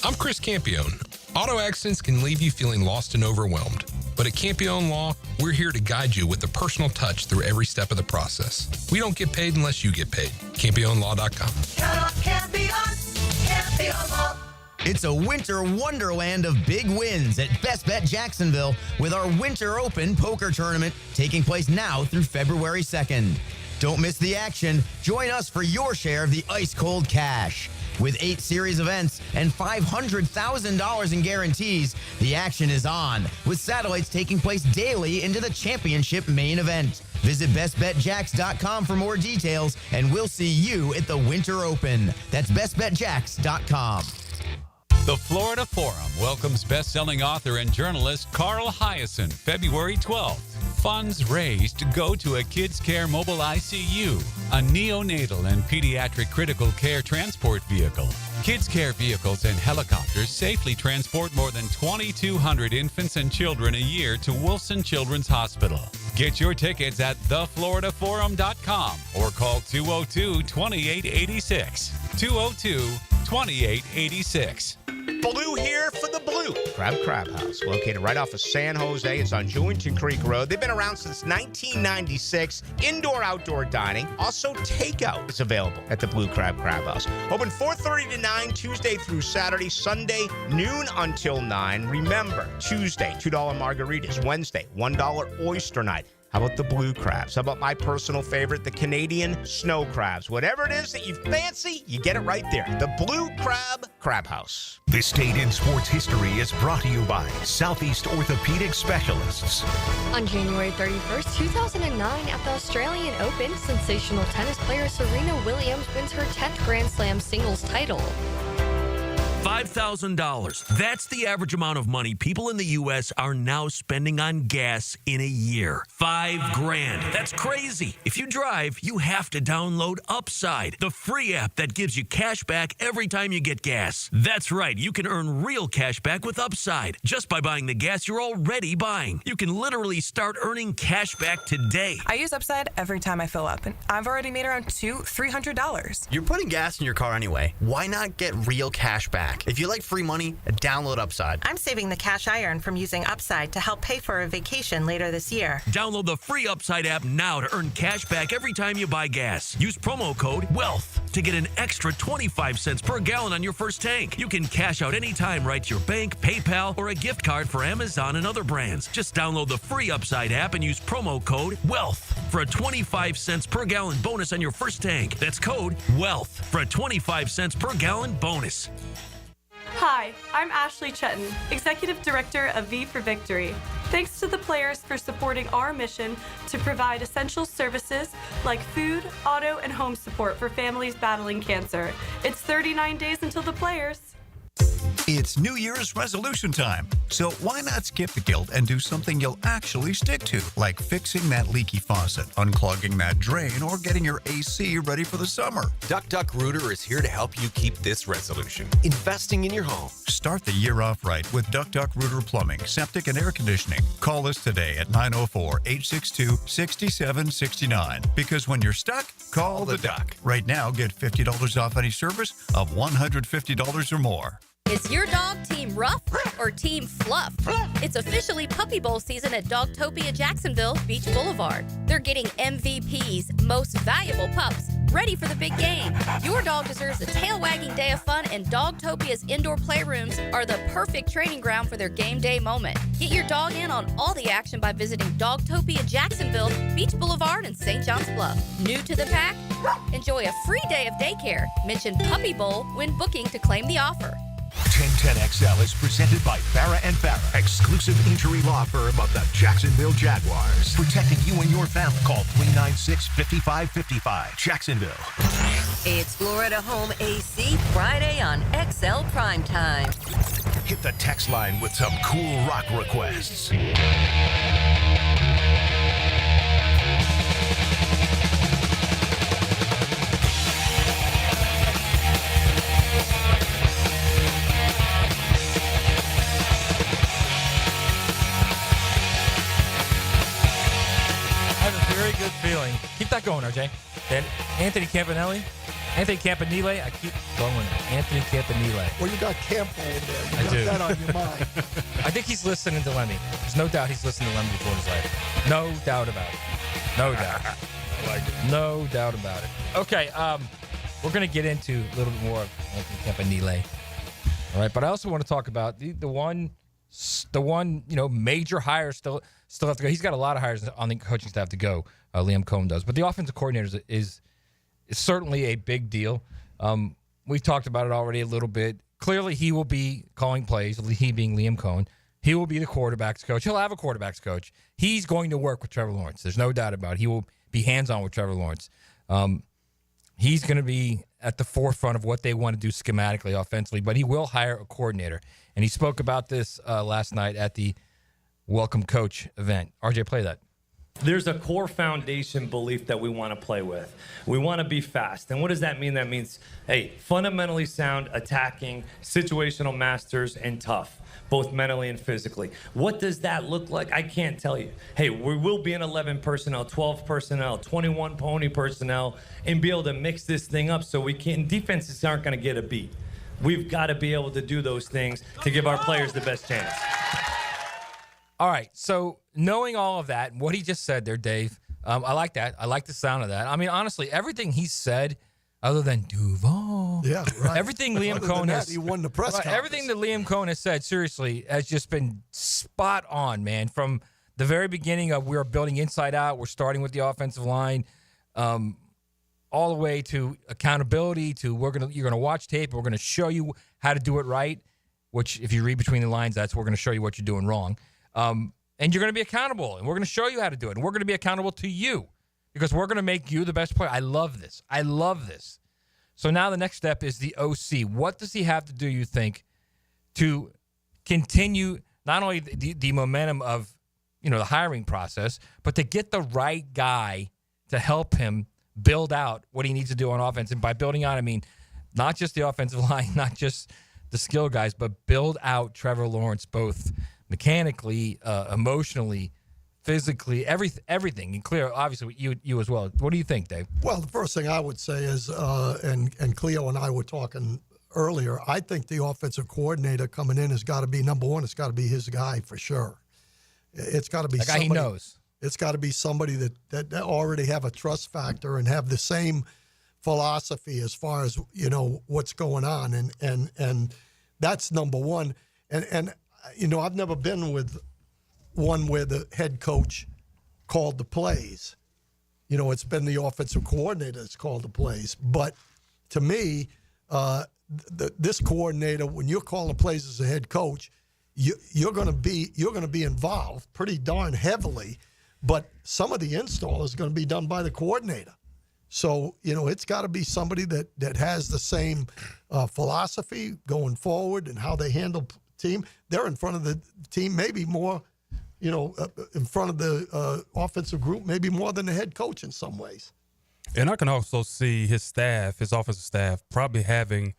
I'm Chris Campione. Auto accidents can leave you feeling lost and overwhelmed. But at Campione Law, we're here to guide you with a personal touch through every step of the process. We don't get paid unless you get paid. CampioneLaw.com. Count on Campione. Campione Law. It's a winter wonderland of big wins at Best Bet Jacksonville with our Winter Open Poker Tournament taking place now through February 2nd. Don't miss the action. Join us for your share of the ice-cold cash. With 8 series events and $500,000 in guarantees, the action is on, with satellites taking place daily into the championship main event. Visit bestbetjacks.com for more details, and we'll see you at the Winter Open. That's bestbetjacks.com. The Florida Forum welcomes best-selling author and journalist Carl Hiaasen, February 12th. Funds raised go to a Kids Care Mobile ICU, a neonatal and pediatric critical care transport vehicle. Kids Care vehicles and helicopters safely transport more than 2,200 infants and children a year to Wilson Children's Hospital. Get your tickets at thefloridaforum.com or call 202-2886. 202-2886. Blue here for the Blue Crab House, located right off of San Jose. It's on Jewington Creek Road. They've been around since 1996. Indoor-outdoor dining. Also, takeout is available at the Blue Crab House. Open 4:30 to 9, Tuesday through Saturday. Sunday, noon until 9. Remember, Tuesday, $2 margaritas. Wednesday, $1 oyster night. How about the blue crabs? How about my personal favorite, the Canadian snow crabs? Whatever it is that you fancy, you get it right there. The Blue Crab House. This Date in Sports History is brought to you by Southeast Orthopedic Specialists. On January 31st, 2009, at the Australian Open, sensational tennis player Serena Williams wins her 10th Grand Slam singles title. $5,000. That's the average amount of money people in the U.S. are now spending on gas in a year. $5,000. That's crazy. If you drive, you have to download Upside, the free app that gives you cash back every time you get gas. That's right. You can earn real cash back with Upside just by buying the gas you're already buying. You can literally start earning cash back today. I use Upside every time I fill up, and I've already made around $200-300. You're putting gas in your car anyway. Why not get real cash back? back. If you like free money, download Upside. I'm saving the cash I earn from using Upside to help pay for a vacation later this year. Download the free Upside app now to earn cash back every time you buy gas. Use promo code WEALTH to get an extra 25 cents per gallon on your first tank. You can cash out anytime right to your bank, PayPal, or a gift card for Amazon and other brands. Just download the free Upside app and use promo code WEALTH for a 25 cents per gallon bonus on your first tank. That's code WEALTH for a 25 cents per gallon bonus. Hi, I'm Ashley Chetton, Executive Director of V for Victory. Thanks to the players for supporting our mission to provide essential services like food, auto, and home support for families battling cancer. It's 39 days until the players. It's New Year's resolution time, so why not skip the guilt and do something you'll actually stick to, like fixing that leaky faucet, unclogging that drain, or getting your AC ready for the summer. DuckDuckRooter is here to help you keep this resolution, investing in your home. Start the year off right with DuckDuckRooter Plumbing, Septic, and Air Conditioning. Call us today at 904-862-6769, because when you're stuck, call the Duck. Right now, get $50 off any service of $150 or more. Is your dog Team Rough or Team Fluff? It's officially Puppy Bowl season at Dogtopia Jacksonville Beach Boulevard. They're getting MVPs, most valuable pups, ready for the big game. Your dog deserves a tail-wagging day of fun, and Dogtopia's indoor playrooms are the perfect training ground for their game day moment. Get your dog in on all the action by visiting Dogtopia Jacksonville Beach Boulevard and St. John's Bluff. New to the pack? Enjoy a free day of daycare. Mention Puppy Bowl when booking to claim the offer. 1010XL is presented by Farah and Farah, exclusive injury law firm of the Jacksonville Jaguars. Protecting you and your family. Call 396-5555. Jacksonville. It's Florida Home AC Friday on XL Primetime. Hit the text line with some cool rock requests. Good feeling. Keep that going, RJ. Then Anthony Campanile. I keep going with it. Anthony Campanile. Well, you got Campo in there. You got do. that on your mind. I think he's listening to Lemmy. There's no doubt he's listening to Lemmy before his life. No doubt about it. No doubt. I like it. No doubt about it. Okay, we're going to get into a little bit more of Anthony Campanile. All right, but I also want to talk about the one major hire still have to go. He's got a lot of hires on the coaching staff to go. Liam Coen does, but the offensive coordinator is certainly a big deal. We've talked about it already a little bit. Clearly, he will be calling plays. He being Liam Coen, he will be the quarterback's coach. He'll have a quarterback's coach. He's going to work with Trevor Lawrence. There's no doubt about it. He will be hands-on with Trevor Lawrence. He's going to be at the forefront of what they want to do schematically, offensively, but he will hire a coordinator. And he spoke about this last night at the Welcome Coach event. RJ, play that. There's a core foundation belief that we want to play with. We want to be fast. And what does that mean? That means, hey, fundamentally sound, attacking, situational masters, and tough, both mentally and physically. What does that look like? I can't tell you. Hey, we will be in 11 personnel, 12 personnel, 21 pony personnel, and be able to mix this thing up so we can. Defenses aren't going to get a beat. We've got to be able to do those things to give our players the best chance. All right, so knowing all of that, what he just said there, Dave, I like that. I like the sound of that. I mean, honestly, everything he said, other than Duval, yeah, right. Everything Liam Coen has, he won the press conference. Everything that Liam Coen has said, seriously, has just been spot on, man. From the very beginning of we're building inside out, we're starting with the offensive line, all the way to accountability, to you're gonna watch tape, we're gonna show you how to do it right. Which, if you read between the lines, that's we're gonna show you what you're doing wrong. And you're going to be accountable, and we're going to show you how to do it, and we're going to be accountable to you because we're going to make you the best player. I love this. I love this. So now the next step is the OC. What does he have to do, you think, to continue not only the momentum of, the hiring process, but to get the right guy to help him build out what he needs to do on offense? And by building out, I mean not just the offensive line, not just the skill guys, but build out Trevor Lawrence both mechanically, emotionally, physically, everything. And Cleo, obviously, you as well. What do you think, Dave? Well, the first thing I would say is, and Cleo and I were talking earlier, I think the offensive coordinator coming in has got to be number one. It's got to be his guy for sure. It's got to be the guy somebody, he knows. It's got to be somebody that already have a trust factor and have the same philosophy as far as what's going on, and that's number one. And I've never been with one where the head coach called the plays. It's been the offensive coordinator that's called the plays. But to me, this coordinator, when you're calling plays as a head coach, you're going to be involved pretty darn heavily. But some of the install is going to be done by the coordinator. So it's got to be somebody that has the same philosophy going forward and how they handle team. They're in front of the team, maybe more. In front of the offensive group, maybe more than the head coach in some ways. And I can also see his offensive staff, probably having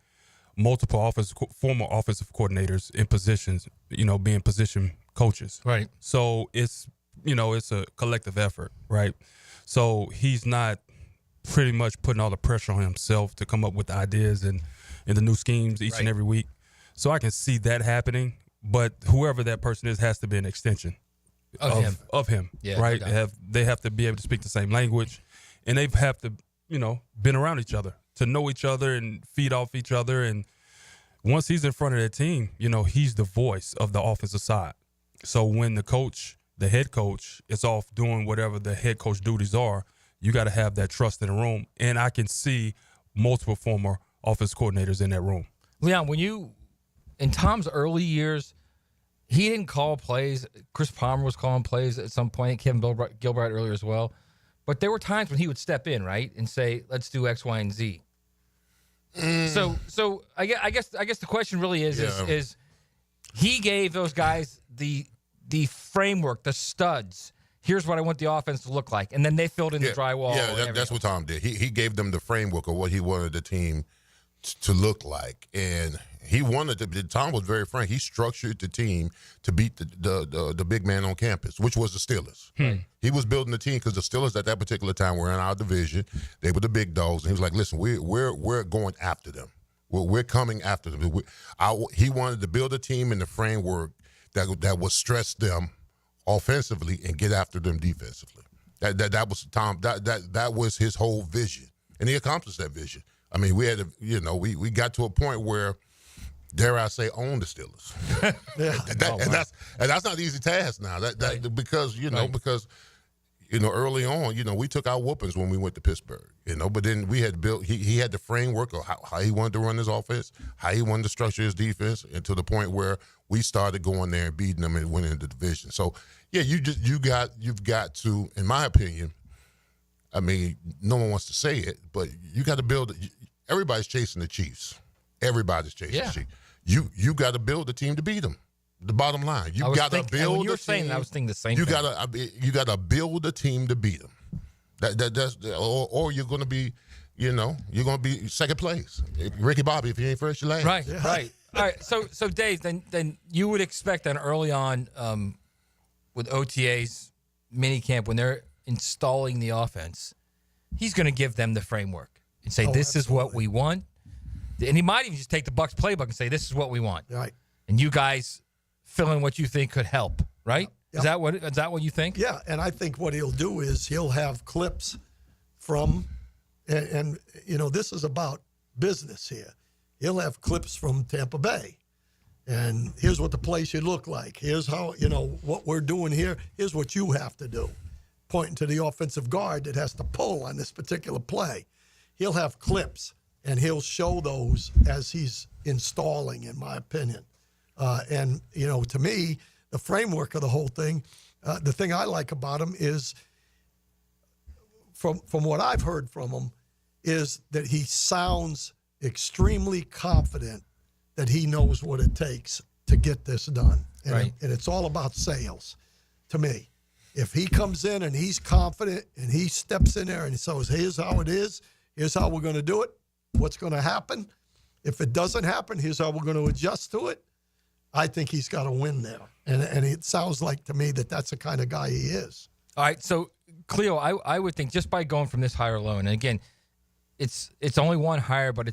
multiple former offensive coordinators in positions, being position coaches. Right. So it's a collective effort, right? So he's not pretty much putting all the pressure on himself to come up with the ideas and the new schemes each and every week. So I can see that happening, but whoever that person is has to be an extension of him, yeah, right? They have to be able to speak the same language, and they have to, been around each other to know each other and feed off each other. And once he's in front of that team, he's the voice of the offensive side. So when the head coach is off doing whatever the head coach duties are, you got to have that trust in the room. And I can see multiple former offensive coordinators in that room. Leon, in Tom's early years, he didn't call plays. Chris Palmer was calling plays at some point. Kevin Gilbride earlier as well. But there were times when he would step in, right, and say, "Let's do X, Y, and Z." So I guess the question really is he gave those guys the framework, the studs. Here's what I want the offense to look like, and then they filled in the drywall. Yeah, that's what Tom did. He gave them the framework of what he wanted the team to look like, and Tom was very frank. He structured the team to beat the big man on campus, which was the Steelers. He was building the team because the Steelers at that particular time were in our division. They were the big dogs, and he was like, "Listen, we're going after them. We're coming after them." He wanted to build a team in the framework that would stress them offensively and get after them defensively. That was Tom. That was his whole vision, and he accomplished that vision. I mean, we had to, we got to a point where, dare I say, own the Steelers. And that's not an easy task now. Because early on, we took our whoopings when we went to Pittsburgh. But then we had built. He had the framework of how he wanted to run his offense, how he wanted to structure his defense, and to the point where we started going there and beating them and winning the division. So yeah, you've got to, in my opinion. I mean, no one wants to say it, but you got to build. Everybody's chasing the Chiefs. Everybody's chasing the Chiefs. You got to build a team to beat them. The bottom line, you got to build. When you were saying that, I was thinking the same thing. You got to build a team to beat them. That's or you're going to be, you're going to be second place. Ricky Bobby, if you ain't first, you last. Right. All right. So Dave, then you would expect that early on with OTAs, minicamp, when they're installing the offense, he's going to give them the framework and say, this is what we want. And he might even just take the Bucs playbook and say, this is what we want. Right. And you guys fill in what you think could help, right? Yep. Is that what you think? Yeah, and I think what he'll do is he'll have clips from, and this is about business here. He'll have clips from Tampa Bay. And here's what the play should look like. Here's how, what we're doing here. Here's what you have to do. Pointing to the offensive guard that has to pull on this particular play. He'll have clips, and he'll show those as he's installing, in my opinion. And to me, the framework of the whole thing, the thing I like about him is, from what I've heard from him, is that he sounds extremely confident that he knows what it takes to get this done. And it's all about sales, to me. If he comes in and he's confident and he steps in there and says, here's how it is, here's how we're going to do it, what's going to happen. If it doesn't happen, here's how we're going to adjust to it. I think he's got to win there. And it sounds like to me that that's the kind of guy he is. All right, so Cleo, I would think just by going from this higher low, and again, it's only one higher, but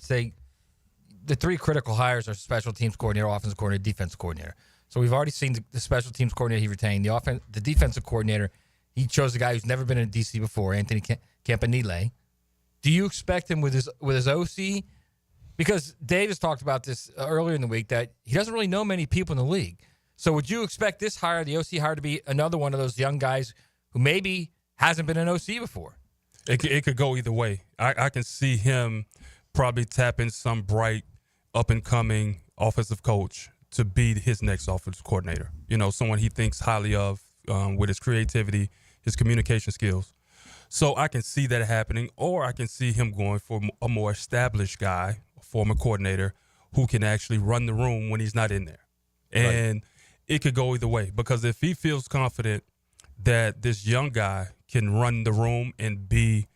the three critical hires are special teams coordinator, offensive coordinator, defensive coordinator. So we've already seen the special teams coordinator he retained. The defensive coordinator, he chose a guy who's never been in DC before, Anthony Campanile. Do you expect him with his OC? Because Dave has talked about this earlier in the week that he doesn't really know many people in the league. So would you expect this hire, the OC hire, to be another one of those young guys who maybe hasn't been an OC before? It could go either way. I can see him probably tapping some bright, up-and-coming offensive coach to be his next offensive coordinator. Someone he thinks highly of with his creativity, his communication skills. So I can see that happening, or I can see him going for a more established guy, a former coordinator, who can actually run the room when he's not in there. And it could go either way, because if he feels confident that this young guy can run the room and be,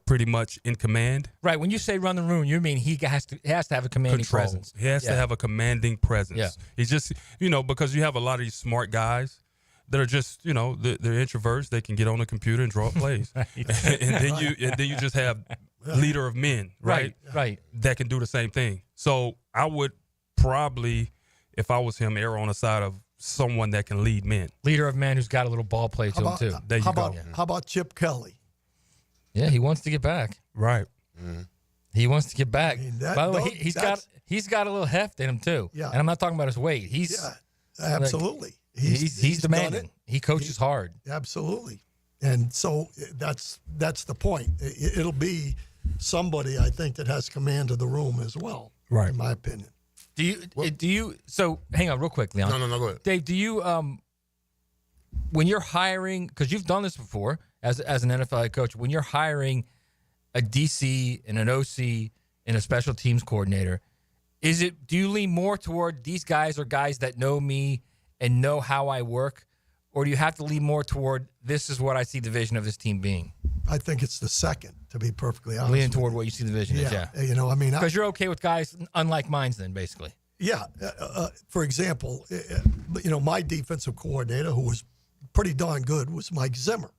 pretty much in command. Right. When you say run the room, you mean he has to have a commanding presence. He has to have a commanding presence. Yeah. He's just, because you have a lot of these smart guys that are just, they're introverts. They can get on the computer and draw up plays. Right. and then you just have leader of men, right? Right. That can do the same thing. So I would probably, if I was him, err on the side of someone that can lead men. Leader of men who's got a little ball play to him, too. There you go. How about Chip Kelly? Yeah, he wants to get back. Right. Mm-hmm. He wants to get back. By the way, dog, he's got a little heft in him, too. Yeah. And I'm not talking about his weight. Absolutely. He's demanding. He coaches hard. Absolutely. And so that's the point. It'll be somebody, I think, that has command of the room as well, right? In my opinion. Do you? So hang on, real quick, Leon. No, go ahead. Dave, do you? When you're hiring, because you've done this before as an NFL head coach, when you're hiring a DC and an OC and a special teams coordinator, do you lean more toward these guys are guys that know me and know how I work, or do you have to lean more toward this is what I see the vision of this team being? I think it's the second, to be perfectly honest. Leaning toward what you see the vision is, yeah. Because you're okay with guys unlike minds then, basically. Yeah. For example, my defensive coordinator, who was pretty darn good, was Mike Zimmer.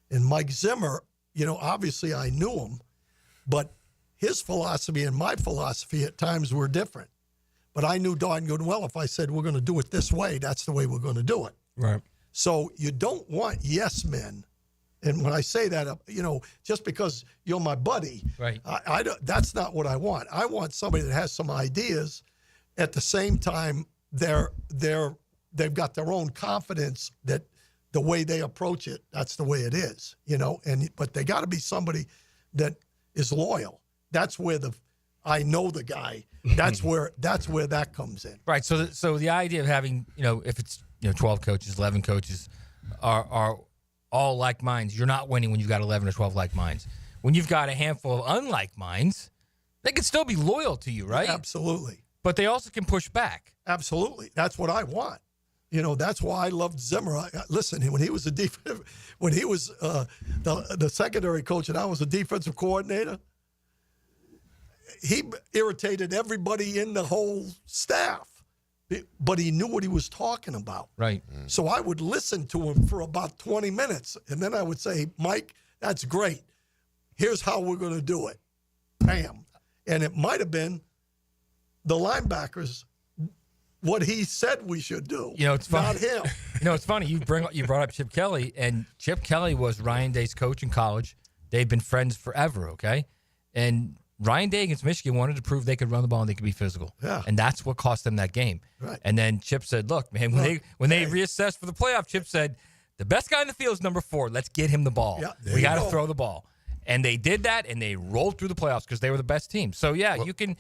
And Mike Zimmer, obviously I knew him, but his philosophy and my philosophy at times were different. But I knew darn good and well if I said we're going to do it this way, that's the way we're going to do it. Right. So you don't want yes men. And when I say that, just because you're my buddy, right? That's not what I want. I want somebody that has some ideas. At the same time, they've got their own confidence that the way they approach it, that's the way it is. But they got to be somebody that is loyal. That's where I know the guy. That's where that comes in. Right. So the idea of having if it's 12 coaches, 11 coaches are all like minds. You're not winning when you've got 11 or 12 like minds. When you've got a handful of unlike minds, they can still be loyal to you, right? Absolutely. But they also can push back. Absolutely. That's what I want. That's why I loved Zimmer. Listen, when he was the secondary coach and I was a defensive coordinator, he irritated everybody in the whole staff. But he knew what he was talking about. Right. So I would listen to him for about 20 minutes, and then I would say, Mike, that's great. Here's how we're going to do it. Bam. And it might have been the linebackers, what he said we should do. It's funny. Not him. It's funny. You brought up Chip Kelly, and Chip Kelly was Ryan Day's coach in college. They've been friends forever, okay? And Ryan Day against Michigan wanted to prove they could run the ball and they could be physical. Yeah. And that's what cost them that game. Right. And then Chip said, look, man, when they reassessed for the playoff, Chip said, the best guy in the field is number 4. Let's get him the ball. Yeah, we got to throw the ball. And they did that, and they rolled through the playoffs because they were the best team. So, yeah, you can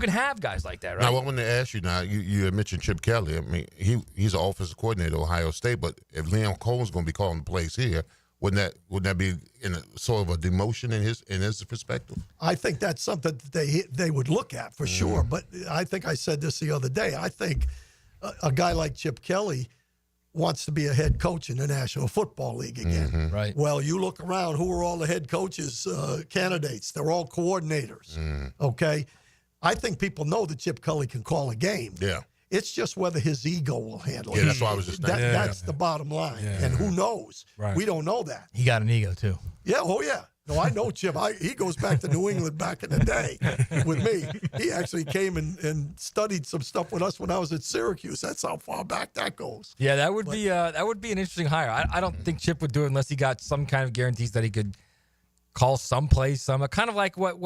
have guys like that, right? Now, I want to ask you now, you mentioned Chip Kelly. I mean, he's an offensive coordinator at Ohio State, but if Leon Cohen's going to be calling the plays here, wouldn't that be in a sort of a demotion in his perspective? I think that's something that they would look at for sure. But I think I said this the other day. I think a guy like Chip Kelly wants to be a head coach in the National Football League again. Mm-hmm. Right. Well, you look around, who are all the head coaches candidates? They're all coordinators. Okay? I think people know that Chip Kelly can call a game. Yeah. It's just whether his ego will handle it. Yeah, that's what I was just thinking. That's the bottom line. Yeah. And who knows? Right. We don't know that. He got an ego, too. Yeah, oh yeah. No, I know Chip. He goes back to New England back in the day with me. He actually came and studied some stuff with us when I was at Syracuse. That's how far back that goes. Yeah, that would be an interesting hire. I don't think Chip would do it unless he got some kind of guarantees that he could call someplace. Kind of like what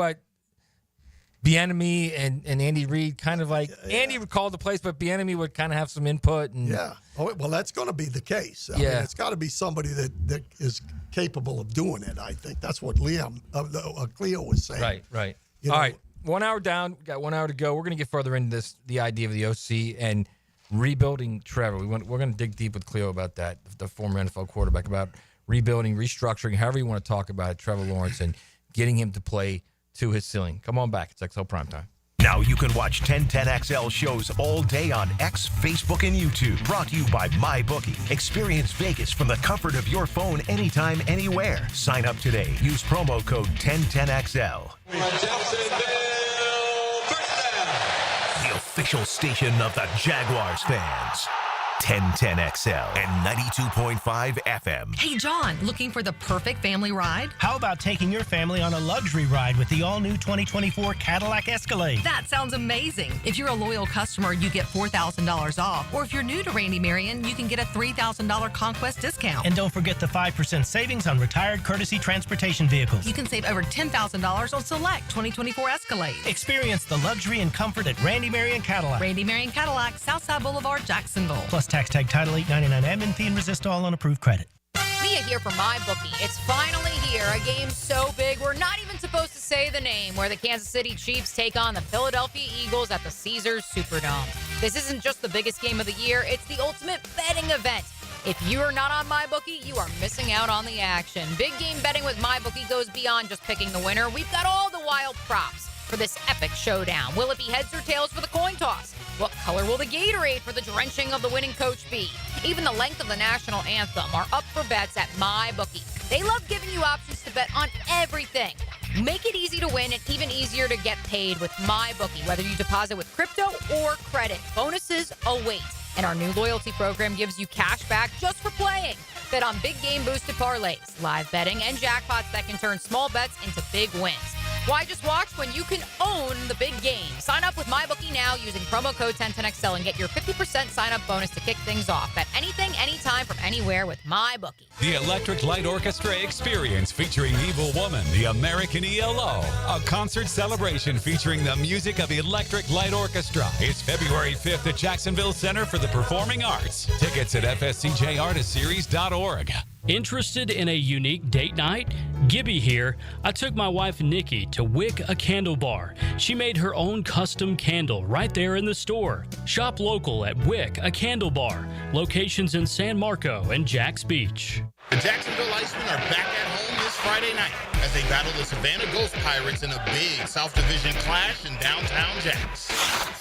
Bieniemy and Andy Reid, kind of like Andy would call the place, but Bieniemy would kind of have some input. And yeah. Oh, well, that's going to be the case. I mean, it's got to be somebody that is capable of doing it. I think that's what Cleo was saying. Right. All right, 1 hour down. We got 1 hour to go. We're going to get further into the idea of the OC and rebuilding Trevor. We're going to dig deep with Cleo about that, the former NFL quarterback, about rebuilding, restructuring, however you want to talk about it, Trevor Lawrence, and getting him to play to his ceiling. Come on back. It's XL Primetime. Now you can watch 1010XL shows all day on X, Facebook, and YouTube. Brought to you by MyBookie. Experience Vegas from the comfort of your phone anytime, anywhere. Sign up today. Use promo code 1010XL. The official station of the Jaguars fans. 1010XL and 92.5 FM. Hey, John, looking for the perfect family ride? How about taking your family on a luxury ride with the all-new 2024 Cadillac Escalade? That sounds amazing. If you're a loyal customer, you get $4,000 off. Or if you're new to Randy Marion, you can get a $3,000 Conquest discount. And don't forget the 5% savings on retired courtesy transportation vehicles. You can save over $10,000 on select 2024 Escalade. Experience the luxury and comfort at Randy Marion Cadillac. Randy Marion Cadillac, Southside Boulevard, Jacksonville. Plus tax tag title $899 admin fee and resist all on approved credit. Mia here for MyBookie. It's finally here. A game so big we're not even supposed to say the name, where the Kansas City Chiefs take on the Philadelphia Eagles at the Caesars Superdome. This isn't just the biggest game of the year, it's the ultimate betting event. If you are not on MyBookie, you are missing out on the action. Big game betting with MyBookie goes beyond just picking the winner. We've got all the wild props for this epic showdown. Will it be heads or tails for the coin toss? What color will the Gatorade for the drenching of the winning coach be? Even the length of the national anthem are up for bets at MyBookie. They love giving you options to bet on everything. Make it easy to win and even easier to get paid with MyBookie, whether you deposit with crypto or credit. Bonuses await. And our new loyalty program gives you cash back just for playing. Bet on big game boosted parlays, live betting, and jackpots that can turn small bets into big wins. Why just watch when you can own the big game? Sign up with MyBookie now using promo code 1010XL and get your 50% sign-up bonus to kick things off. Bet anything, anytime, from anywhere with MyBookie. The Electric Light Orchestra Experience featuring Evil Woman, the American ELO. A concert celebration featuring the music of the Electric Light Orchestra. It's February 5th at Jacksonville Center for the Performing Arts. Tickets at fscjartistseries.org. Interested in a unique date night? Gibby here. I took my wife Nikki to Wick a Candle Bar. She made her own custom candle right there in the store. Shop local at Wick a Candle Bar. Locations in San Marco and Jacks Beach. The Jacksonville Icemen are back at home this Friday night as they battle the Savannah Ghost Pirates in a big South Division clash in downtown Jacks.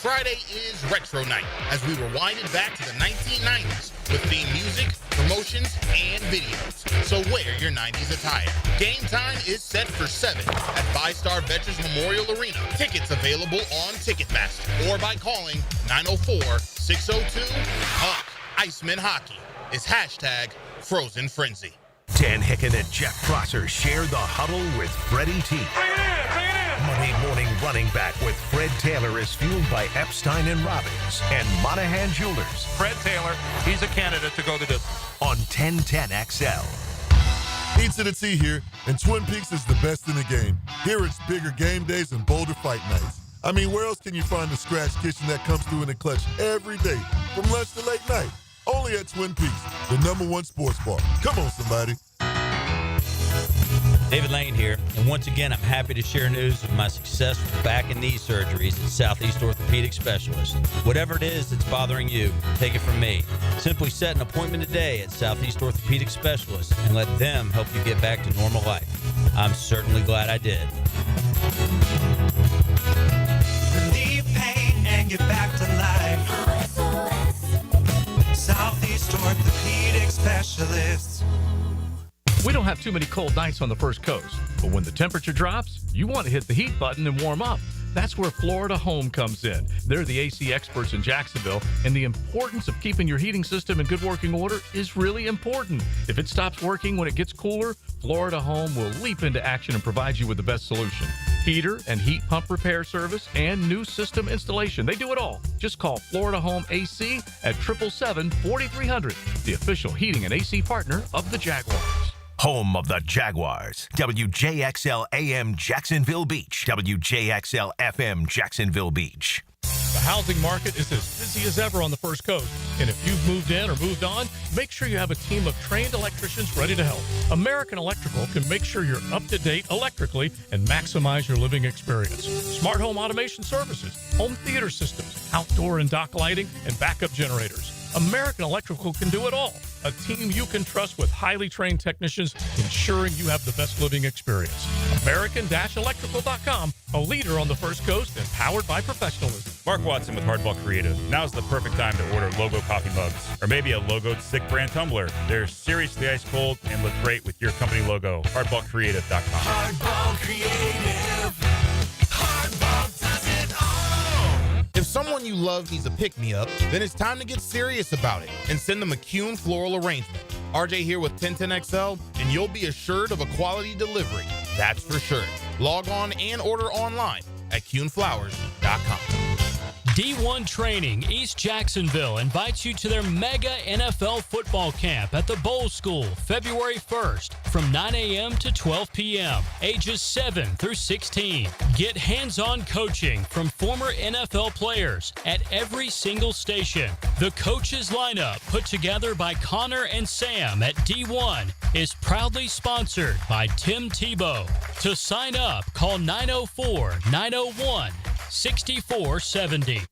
Friday is Retro Night as we rewinded back to the 1990s with theme music, promotions, and videos. So wear your 90s attire. Game time is set for 7 at Five-Star Veterans Memorial Arena. Tickets available on Ticketmaster or by calling 904-602-HUCK. Iceman Hockey is hashtag Frozen Frenzy. Dan Hicken and Jeff Prosser share the huddle with Freddie T. Monday morning running back with Fred Taylor is fueled by Epstein and Robbins and Monahan Jewelers. Fred Taylor, he's a candidate to go the distance. On 1010XL. Pizza to T here, and Twin Peaks is the best in the game. Here it's bigger game days and bolder fight nights. I mean, where else can you find the scratch kitchen that comes through in the clutch every day, from lunch to late night? Only at Twin Peaks, the #1 sports bar. Come on, somebody. David Lane here, and once again, I'm happy to share news of my success with back and knee surgeries at Southeast Orthopedic Specialist. Whatever it is that's bothering you, take it from me. Simply set an appointment today at Southeast Orthopedic Specialist and let them help you get back to normal life. I'm certainly glad I did. Relieve pain and get back to life. Southeast Orthopedic Specialists. We don't have too many cold nights on the First Coast, but when the temperature drops, you want to hit the heat button and warm up. That's where Florida Home comes in. They're the AC experts in Jacksonville, and the importance of keeping your heating system in good working order is really important. If it stops working when it gets cooler, Florida Home will leap into action and provide you with the best solution. Heater and heat pump repair service and new system installation. They do it all. Just call Florida Home AC at 877-4300, the official heating and AC partner of the Jaguars. Home of the Jaguars. WJXL AM Jacksonville Beach. WJXL FM Jacksonville Beach. The housing market is as busy as ever on the First Coast. And if you've moved in or moved on, make sure you have a team of trained electricians ready to help. American Electrical can make sure you're up to date electrically and maximize your living experience. Smart home automation services, home theater systems, outdoor and dock lighting, and backup generators. American Electrical can do it all. A team you can trust with highly trained technicians ensuring you have the best living experience. American-Electrical.com, a leader on the First Coast and powered by professionalism. Mark Watson with Hardball Creative. Now's the perfect time to order logo coffee mugs or maybe a logoed Sick brand tumbler. They're seriously ice cold and look great with your company logo. Hardballcreative.com. Hardball Creative. Hardball does it all. If someone you love needs a pick-me-up, then it's time to get serious about it and send them a Coen floral arrangement. RJ here with 1010XL, and you'll be assured of a quality delivery. That's for sure. Log on and order online at CoenFlowers.com. D1 Training East Jacksonville invites you to their mega NFL football camp at the Bowl School February 1st from 9 a.m. to 12 p.m. Ages 7 through 16. Get hands-on coaching from former NFL players at every single station. The coaches lineup put together by Connor and Sam at D1 is proudly sponsored by Tim Tebow. To sign up, call 904-901-6470.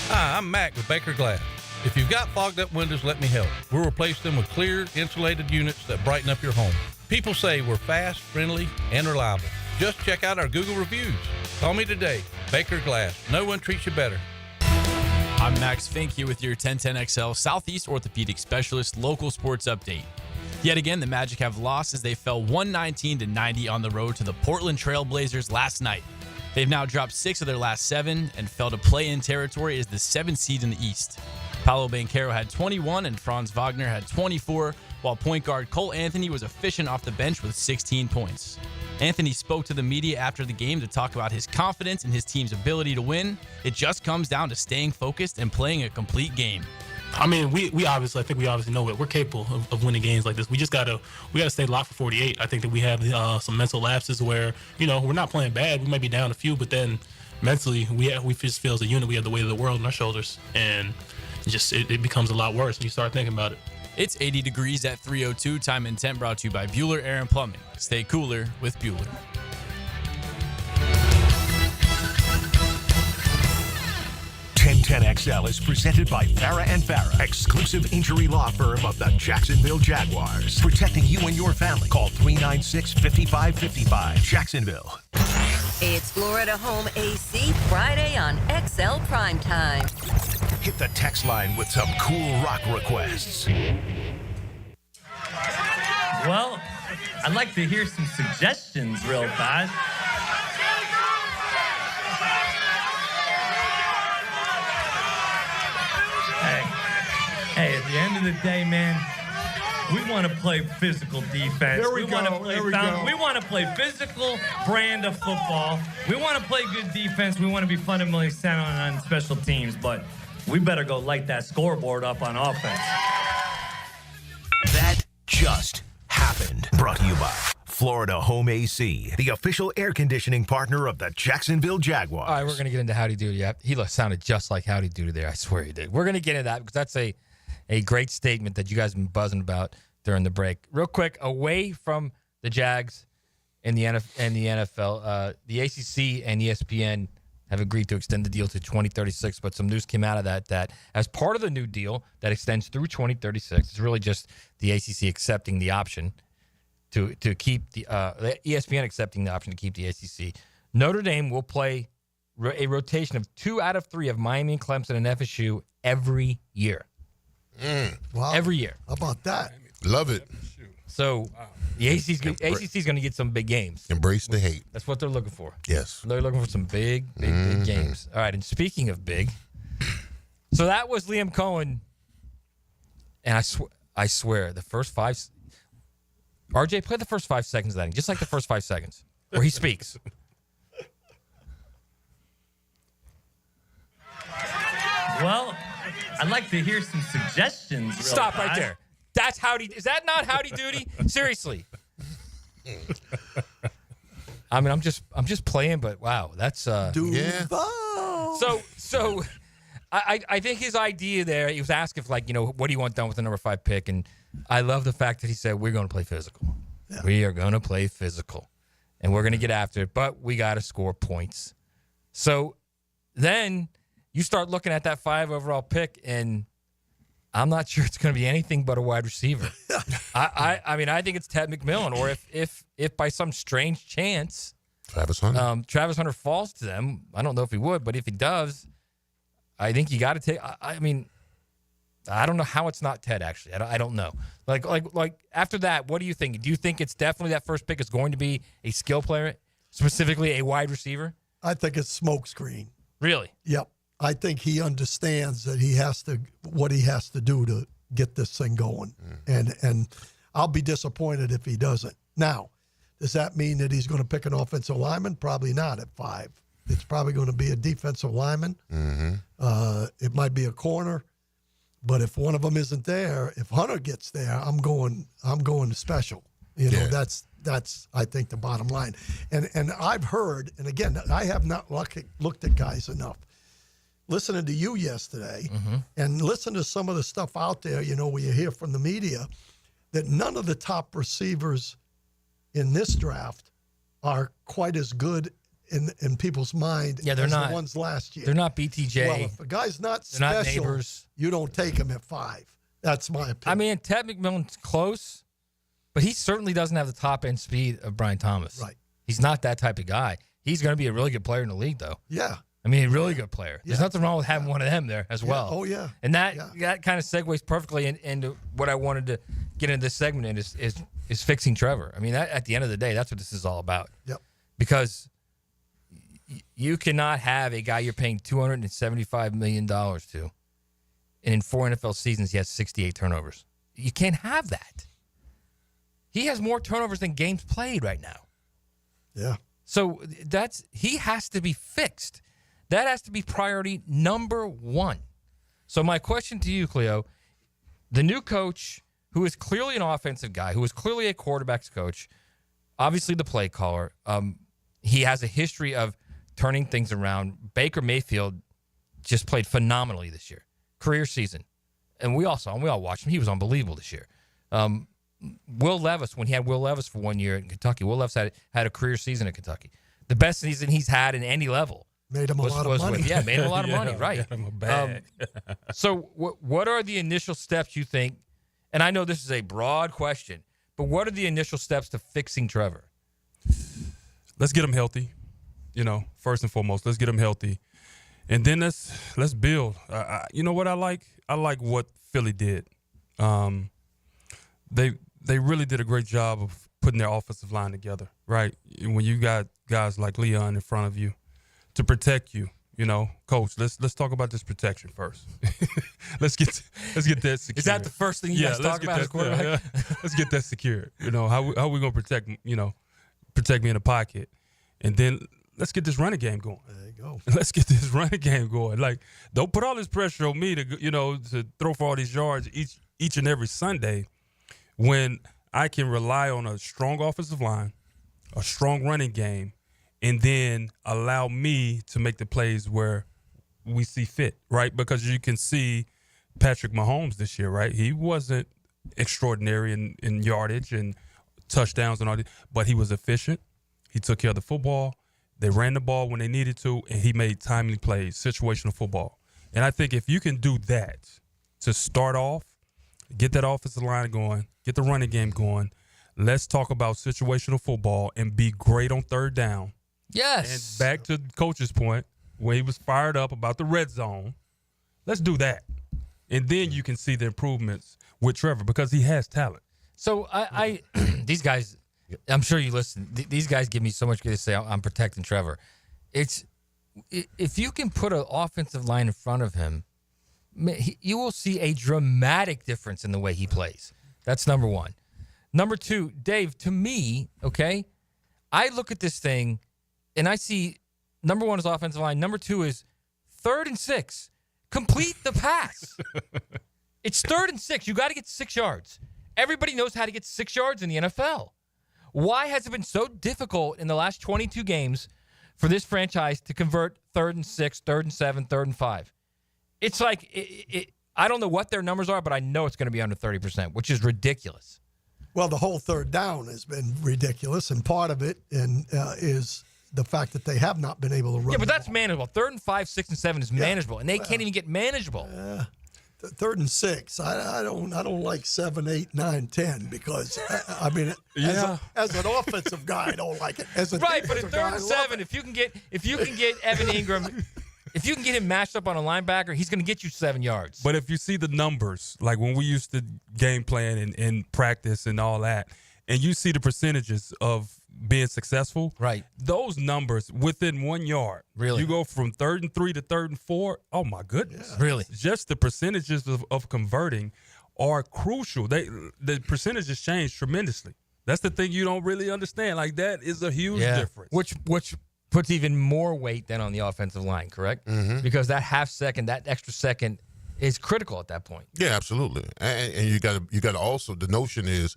Hi, I'm Mac with Baker Glass. If you've got fogged up windows, let me help. We'll replace them with clear, insulated units that brighten up your home. People say we're fast, friendly, and reliable. Just check out our Google reviews. Call me today. Baker Glass. No one treats you better. I'm Max Fink here with your 1010XL Southeast Orthopedic Specialist local sports update. Yet again, the Magic have lost as they fell 119-90 on the road to the Portland Trail Blazers last night. They've now dropped 6 of their last 7 and fell to play-in territory as the 7th seed in the East. Paolo Banchero had 21 and Franz Wagner had 24, while point guard Cole Anthony was efficient off the bench with 16 points. Anthony spoke to the media after the game to talk about his confidence in his team's ability to win. It just comes down to staying focused and playing a complete game. I mean, we obviously know it. We're capable of winning games like this. We gotta stay locked for 48. I think that we have some mental lapses where, we're not playing bad. We might be down a few, but then mentally we just feel as a unit we have the weight of the world on our shoulders, and it becomes a lot worse when you start thinking about it. It's 80 degrees at 3:02. Time and Temp brought to you by Bueller Air and Plumbing. Stay cooler with Bueller. XL is presented by Farah & Farah, exclusive injury law firm of the Jacksonville Jaguars. Protecting you and your family. Call 396-5555. Jacksonville. It's Florida Home AC Friday on XL Primetime. Hit the text line with some cool rock requests. Well, I'd like to hear some suggestions real fast. Hey, at the end of the day, man, we want to play physical defense. We want to play physical brand of football. We want to play good defense. We want to be fundamentally sound on special teams, but we better go light that scoreboard up on offense. That just happened. Brought to you by Florida Home AC, the official air conditioning partner of the Jacksonville Jaguars. All right, we're going to get into Howdy Doody. He sounded just like Howdy Doody there. I swear he did. We're going to get into that because that's a great statement that you guys have been buzzing about during the break. Real quick, away from the Jags and the NFL, the ACC and ESPN have agreed to extend the deal to 2036, but some news came out of that as part of the new deal that extends through 2036, it's really just the ACC accepting the option to keep the ESPN accepting the option to keep the ACC. Notre Dame will play a rotation of 2 out of 3 of Miami and Clemson and FSU every year. Wow. Every year. How about that? Love it. So the ACC's going to get some big games. Embrace the hate. That's what they're looking for. Yes. They're looking for some big games. All right, and speaking of big, so that was Liam Coen. And I swear, the first 5... RJ, play the first 5 seconds of that, just like the first 5 seconds, where he speaks. Well, I'd like to hear some suggestions. Stop right there. That's howdy. Is that not howdy doody? Seriously. I mean, I'm just playing, but wow, that's So I think his idea there, he was asked if, like, what do you want done with the number 5 pick? And I love the fact that he said, we're going to play physical. Yeah. We are going to play physical. And we're going to get after it, but we got to score points. So then you start looking at that 5 overall pick, and I'm not sure it's going to be anything but a wide receiver. I mean, I think it's Ted McMillan, or if by some strange chance Travis Hunter falls to them, I don't know if he would, but if he does, I think you got to take. I mean, I don't know how it's not Ted. Actually, I don't know. Like after that, what do you think? Do you think it's definitely that first pick is going to be a skill player, specifically a wide receiver? I think it's smokescreen. Really? Yep. I think he understands that he has to do to get this thing going, and I'll be disappointed if he doesn't. Now, does that mean that he's going to pick an offensive lineman? Probably not at 5. It's probably going to be a defensive lineman. Mm-hmm. It might be a corner, but if one of them isn't there, if Hunter gets there, I'm going special. That's I think the bottom line. And I've heard, and again, I have not looked at guys enough. Listening to you yesterday and listen to some of the stuff out there, where you hear from the media that none of the top receivers in this draft are quite as good in people's mind they're as not, the ones last year. They're not BTJ. Well, if a guy's not special, not you don't take him at 5. That's my opinion. I mean, Ted McMillan's close, but he certainly doesn't have the top end speed of Brian Thomas. Right. He's not that type of guy. He's going to be a really good player in the league, though. Yeah. I mean, a really good player. There's nothing wrong with having one of them there as well. Oh, yeah. And that kind of segues perfectly into what I wanted to get into this segment in is fixing Trevor. I mean, at the end of the day, that's what this is all about. Yep. Because you cannot have a guy you're paying $275 million to, and in 4 NFL seasons, he has 68 turnovers. You can't have that. He has more turnovers than games played right now. Yeah. So he has to be fixed. That has to be priority number 1. So my question to you, Cleo, the new coach, who is clearly an offensive guy, who is clearly a quarterback's coach, obviously the play caller, he has a history of turning things around. Baker Mayfield just played phenomenally this year. Career season. And we all saw him. We all watched him. He was unbelievable this year. Will Levis, when he had Will Levis for 1 year in Kentucky, Will Levis had a career season in Kentucky. The best season he's had in any level. Made him a lot of money. Made him a lot of money, right. Got him a bag. So what are the initial steps you think, and I know this is a broad question, but what are the initial steps to fixing Trevor? Let's get him healthy, first and foremost. Let's get him healthy. And then let's build. You know what I like? I like what Philly did. They really did a great job of putting their offensive line together, right? When you got guys like Leon in front of you to protect you, Coach. Let's talk about this protection first. let's get that secured. Is that the first thing you guys talk about as quarterback? Let's get that secured. How we gonna protect me in the pocket, and then let's get this running game going. There you go. Let's get this running game going. Like, don't put all this pressure on me to throw for all these yards each and every Sunday, when I can rely on a strong offensive line, a strong running game, and then allow me to make the plays where we see fit, right? Because you can see Patrick Mahomes this year, right? He wasn't extraordinary in yardage and touchdowns and all that, but he was efficient. He took care of the football. They ran the ball when they needed to, and he made timely plays, situational football. And I think if you can do that to start off, get that offensive line going, get the running game going, let's talk about situational football and be great on third down. Yes. And back to the coach's point, when he was fired up about the red zone, let's do that. And then you can see the improvements with Trevor, because he has talent. So I these guys, I'm sure you listen. These guys give me so much good to say. I'm protecting Trevor. It's if you can put an offensive line in front of him, you will see a dramatic difference in the way he plays. That's number one. Number two, Dave, to me, okay, I look at this thing and I see number one is offensive line. Number two is 3rd and 6. Complete the pass. It's 3rd and 6. You got to get 6 yards. Everybody knows how to get 6 yards in the NFL. Why has it been so difficult in the last 22 games for this franchise to convert 3rd and 6, 3rd and 7, 3rd and 5? It's like, I don't know what their numbers are, but I know it's going to be under 30%, which is ridiculous. Well, the whole third down has been ridiculous, and part of it is the fact that they have not been able to run. Yeah, but that's manageable. 3rd and 5, 6 and 7 is manageable, and they can't even get manageable. 3rd and 6. I don't like 7, 8, 9, 10 because I mean, as an offensive guy, I don't like it. As a right, but at defensive 3rd guy, and 7, if you can get Evan Ingram. If you can get him matched up on a linebacker, he's going to get you 7 yards. But if you see the numbers, like when we used to game plan and practice and all that, and you see the percentages of being successful, right? Those numbers within 1 yard. Really? You go from 3rd and 3 to 3rd and 4. Oh, my goodness. Yeah. Really? Just the percentages of converting are crucial. The percentages change tremendously. That's the thing you don't really understand. Like, that is a huge difference. Which puts even more weight than on the offensive line, correct? Mm-hmm. Because that half second, that extra second is critical at that point. Yeah, absolutely. And you got to also, the notion is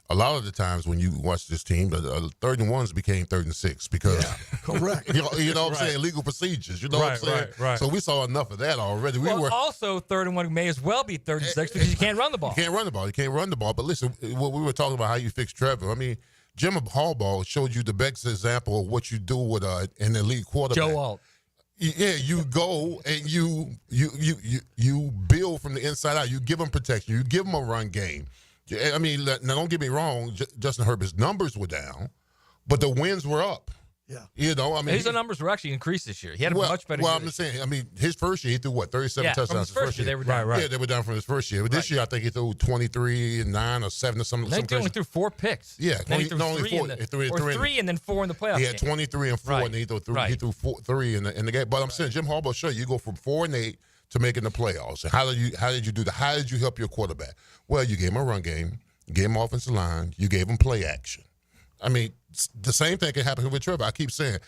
a lot of the times when you watch this team, the 3rd and 1s became 3rd and 6 because correct. You know what I'm saying? Legal procedures. You know what I'm saying? Right. So we saw enough of that already. Also 3rd and 1 may as well be 3rd and 6 because you can't run the ball. You can't run the ball. But listen, what we were talking about how you fix Trevor. I mean, Jim Harbaugh showed you the best example of what you do with an elite quarterback. Joe Alt. Yeah, you go and you build from the inside out. You give him protection. You give him a run game. I mean, now don't get me wrong. Justin Herbert's numbers were down, but the wins were up. Yeah. You know, I mean, his numbers were actually increased this year. He had a much better year. Well, I'm just saying, I mean, his first year, he threw, 37 touchdowns from his first year. They were down. Yeah, they were down from his first year. But this year, I think he threw 23 and 9 or 7 or something. He only threw 4 picks. Yeah. He threw only 4. He threw 3 and then 4 in the playoffs. He had 23 and 4, and he threw 3 in the game. But I'm saying, Jim Harbaugh, sure, you go from 4 and 8 to making the playoffs. And how did you do that? How did you help your quarterback? Well, you gave him a run game, you gave him offensive line, you gave him play action. I mean, the same thing can happen with Trevor. I keep saying,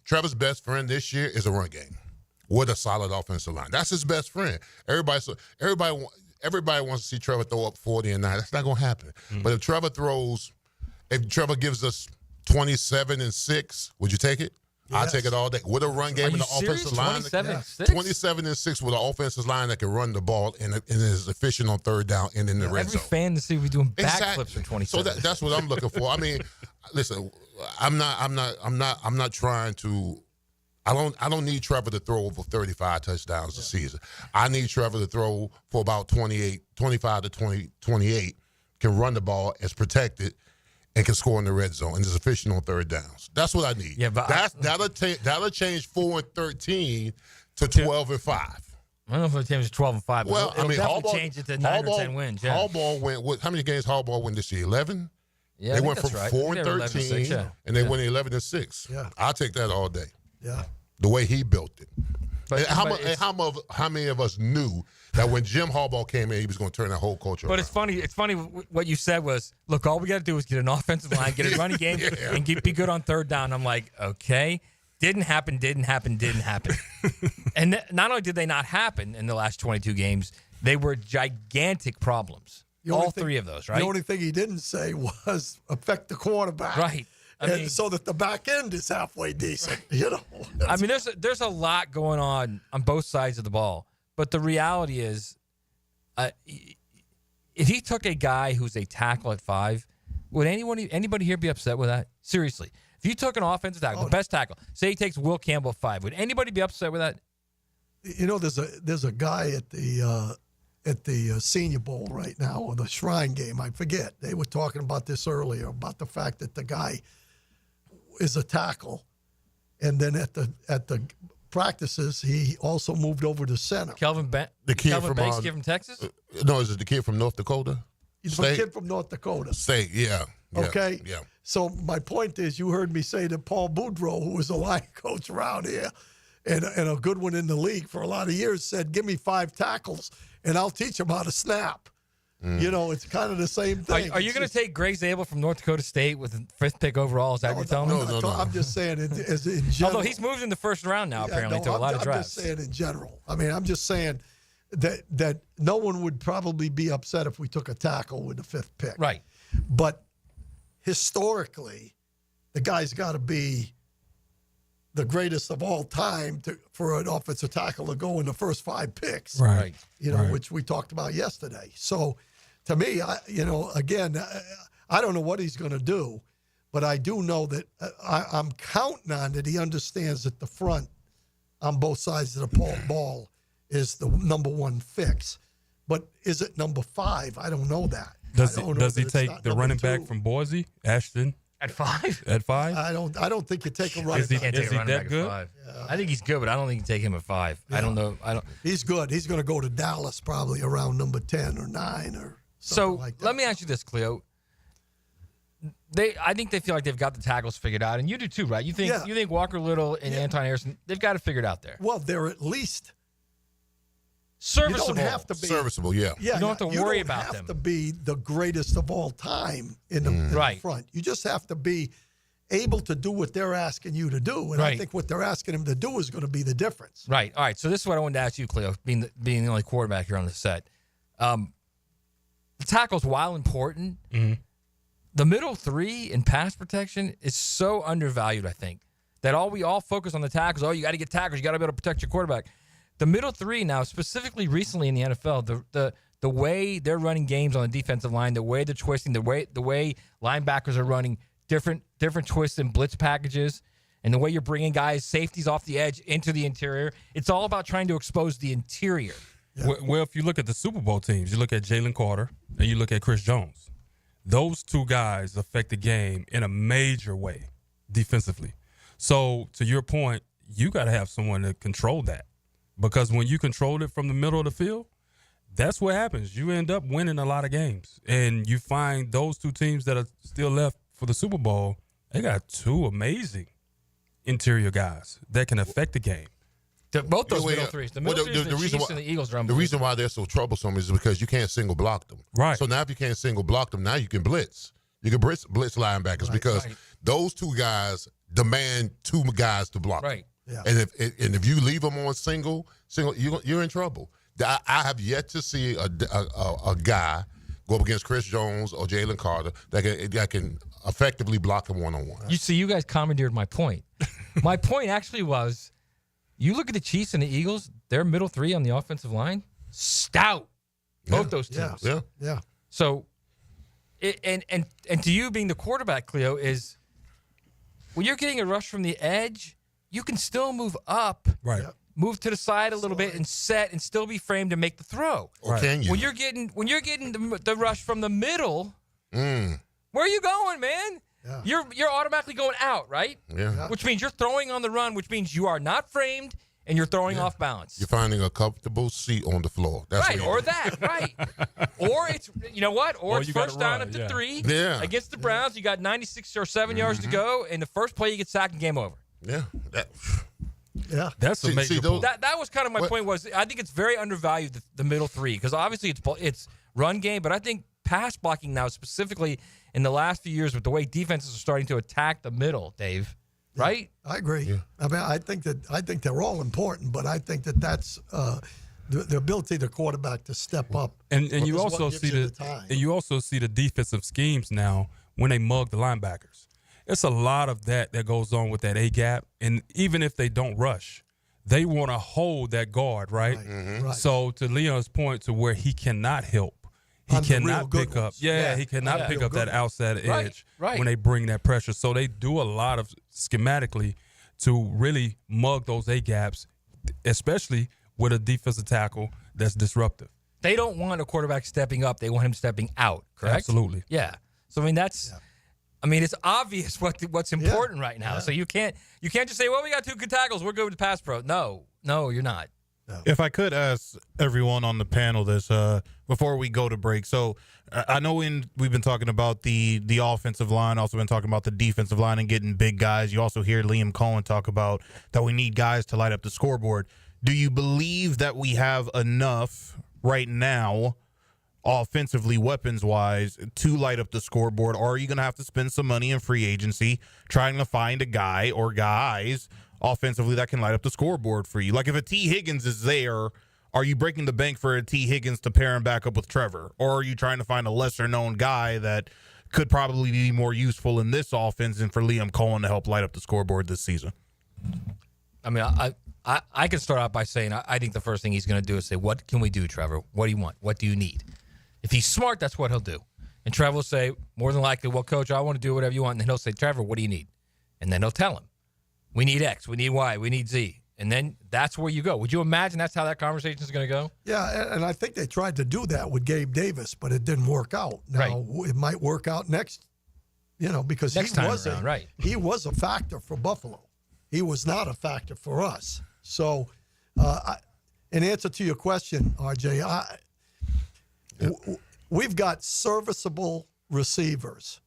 Trevor's best friend this year is a run game with a solid offensive line. That's his best friend. Everybody wants to see Trevor throw up 40 and 9. That's not going to happen. Mm-hmm. But if Trevor gives us 27 and 6, would you take it? I'll take it all day. With a run game and the offensive line. 27 and 6 with an offensive line that can run the ball and is efficient on 3rd down and in the red zone. Every fan to see we doing backflips for 27. So that's what I'm looking for. I mean, listen, I'm not trying to. I don't need Trevor to throw over 35 touchdowns a season. I need Trevor to throw for about 25 to 28, can run the ball, is protected, and can score in the red zone and is efficient on 3rd downs. That's what I need. Yeah, but that'll change 4 and 13 to 12 and 5. I don't know if the team is 12 and 5. But well, it'll definitely change it to 9 or 10 wins. Yeah. Harbaugh went. How many games Harbaugh win this year? 11. Yeah, they went from 4 and 13, and they went 11 and 6. Yeah, I'll take that all day. Yeah, the way he built it. But how many of us knew that when Jim Harbaugh came in, he was going to turn that whole culture around? It's funny. What you said was, look, all we got to do is get an offensive line, get a running game, and be good on 3rd down. I'm like, okay. Didn't happen. And not only did they not happen in the last 22 games, they were gigantic problems. All 3 of those, right? The only thing he didn't say was affect the quarterback. Right. I mean, so that the back end is halfway decent, you know. I mean, there's a lot going on both sides of the ball. But the reality is, if he took a guy who's a tackle at 5, would anybody here be upset with that? Seriously. If you took an offensive tackle, the best tackle, say he takes Will Campbell at 5, would anybody be upset with that? You know, there's a guy at the Senior Bowl right now, or the Shrine Game, I forget. They were talking about this earlier, about the fact that the guy is a tackle, and then at the practices, he also moved over to center. Kelvin Banks, from Texas? No, is it the kid from North Dakota? He's a kid from North Dakota. State, yeah. Okay? Yeah. So my point is, you heard me say that Paul Boudreau, who was a line coach around here and a good one in the league for a lot of years, said, give me 5 tackles and I'll teach him how to snap. You know, it's kind of the same thing. Are you going to take Greg Zabel from North Dakota State with the 5th pick overall? Is that what you're telling me? No. I'm just saying in general. Although he's moved in the first round now, apparently, to a lot of drafts. I'm just saying in general. I mean, I'm just saying that no one would probably be upset if we took a tackle with the 5th pick. Right. But historically, the guy's got to be the greatest of all time for an offensive tackle to go in the first 5 picks. Right. Which we talked about yesterday. So, to me, again, I don't know what he's going to do, but I do know that I'm counting on that he understands that the front on both sides of the ball is the number 1 fix. But is it number 5? I don't know that. Does he take the running back from Boise, Ashton? At 5? At 5? I don't think you take a running back. Is he that good? Yeah. I think he's good, but I don't think you take him at 5. Yeah. I don't know. He's good. He's going to go to Dallas probably around number 10 or 9 or something like that. Let me ask you this, Cleo. I think they feel like they've got the tackles figured out, and you do too, right? You think Walker Little and Anton Harrison, they've got it figured out there. Well, they're at least serviceable. You don't have to be serviceable. Yeah. You don't have to worry about them. You don't have to be the greatest of all time in the front. You just have to be able to do what they're asking you to do, and I think what they're asking him to do is going to be the difference. Right. All right. So this is what I wanted to ask you, Cleo, being the only quarterback here on the set. The tackles, while important, the middle 3 in pass protection is so undervalued, I think, that we all focus on the tackles. Oh, you got to get tackles. You got to be able to protect your quarterback. The middle 3 now, specifically recently in the NFL, the way they're running games on the defensive line, the way they're twisting, the way linebackers are running different twists and blitz packages, and the way you're bringing guys, safeties off the edge into the interior, it's all about trying to expose the interior. Yeah. Well, if you look at the Super Bowl teams, you look at Jalen Carter and you look at Chris Jones. Those 2 guys affect the game in a major way defensively. So, to your point, you got to have someone to control that. Because when you control it from the middle of the field, that's what happens. You end up winning a lot of games. And you find those 2 teams that are still left for the Super Bowl, they got 2 amazing interior guys that can affect the game. Both those middle 3s. The middle 3s, the Chiefs and the Eagles run. The reason why they're so troublesome is because you can't single block them. Right. So now if you can't single block them, now you can blitz. You can blitz linebackers because those 2 guys demand 2 guys to block. Right. Yeah. And if you leave them on single, you're in trouble. I have yet to see a guy go up against Chris Jones or Jalen Carter that can effectively block him one-on-one. You guys commandeered my point. My point actually was, you look at the Chiefs and the Eagles, their middle 3 on the offensive line, stout. Both those teams. Yeah. So, and to you being the quarterback, Cleo, is when you're getting a rush from the edge, you can still move up, move to the side a little bit, and set, and still be framed to make the throw. Or can you? When you're getting the rush from the middle, where are you going, man? Yeah. You're automatically going out, right? Yeah. Which means you're throwing on the run, which means you are not framed and you're throwing off balance. You're finding a comfortable seat on the floor. That's right, or that, right. Or it's, you know what? Or it's first down up to 3 against the Browns. You got 96 or 7 yards to go, and the first play you get sacked and game over. Yeah. That's a major point. That was kind of my point. Was I think it's very undervalued, the middle 3, because obviously it's run game, but I think pass blocking now, specifically in the last few years with the way defenses are starting to attack the middle, Dave, right? I agree. Yeah. I mean, I think they're all important, but I think that's the ability of the quarterback to step up. And you also see the defensive schemes now when they mug the linebackers. It's a lot of that goes on with that A gap, and even if they don't rush, they want to hold that guard, right? Right. So to Leon's point, to where he cannot help. He cannot pick up. He cannot pick up that outside edge when they bring that pressure. So they do a lot of schematically to really mug those A gaps, especially with a defensive tackle that's disruptive. They don't want a quarterback stepping up. They want him stepping out, correct? Absolutely. Yeah. So, I mean, I mean, it's obvious what's important right now. So you can't just say, well, we got 2 good tackles. We're good with the pass pro. No, you're not. If I could ask everyone on the panel this before we go to break. So I know we've been talking about the offensive line, also been talking about the defensive line and getting big guys. You also hear Liam Coen talk about that we need guys to light up the scoreboard. Do you believe that we have enough right now, offensively, weapons-wise, to light up the scoreboard? Or are you going to have to spend some money in free agency trying to find a guy or guys offensively that can light up the scoreboard for you? Like if a T. Higgins is there, are you breaking the bank for a T. Higgins to pair him back up with Trevor? Or are you trying to find a lesser-known guy that could probably be more useful in this offense and for Liam Coen to help light up the scoreboard this season? I mean, I can start out by saying I think the first thing he's going to do is say, what can we do, Trevor? What do you want? What do you need? If he's smart, that's what he'll do. And Trevor will say, more than likely, well, Coach, I want to do whatever you want. And then he'll say, Trevor, what do you need? And then he'll tell him, we need X, we need Y, we need Z. And then that's where you go. Would you imagine that's how that conversation is going to go? Yeah, and I think they tried to do that with Gabe Davis, but it didn't work out. Now, it might work out next, because next time around, right. He was a factor for Buffalo. He was not a factor for us. So, in answer to your question, RJ, we've got serviceable receivers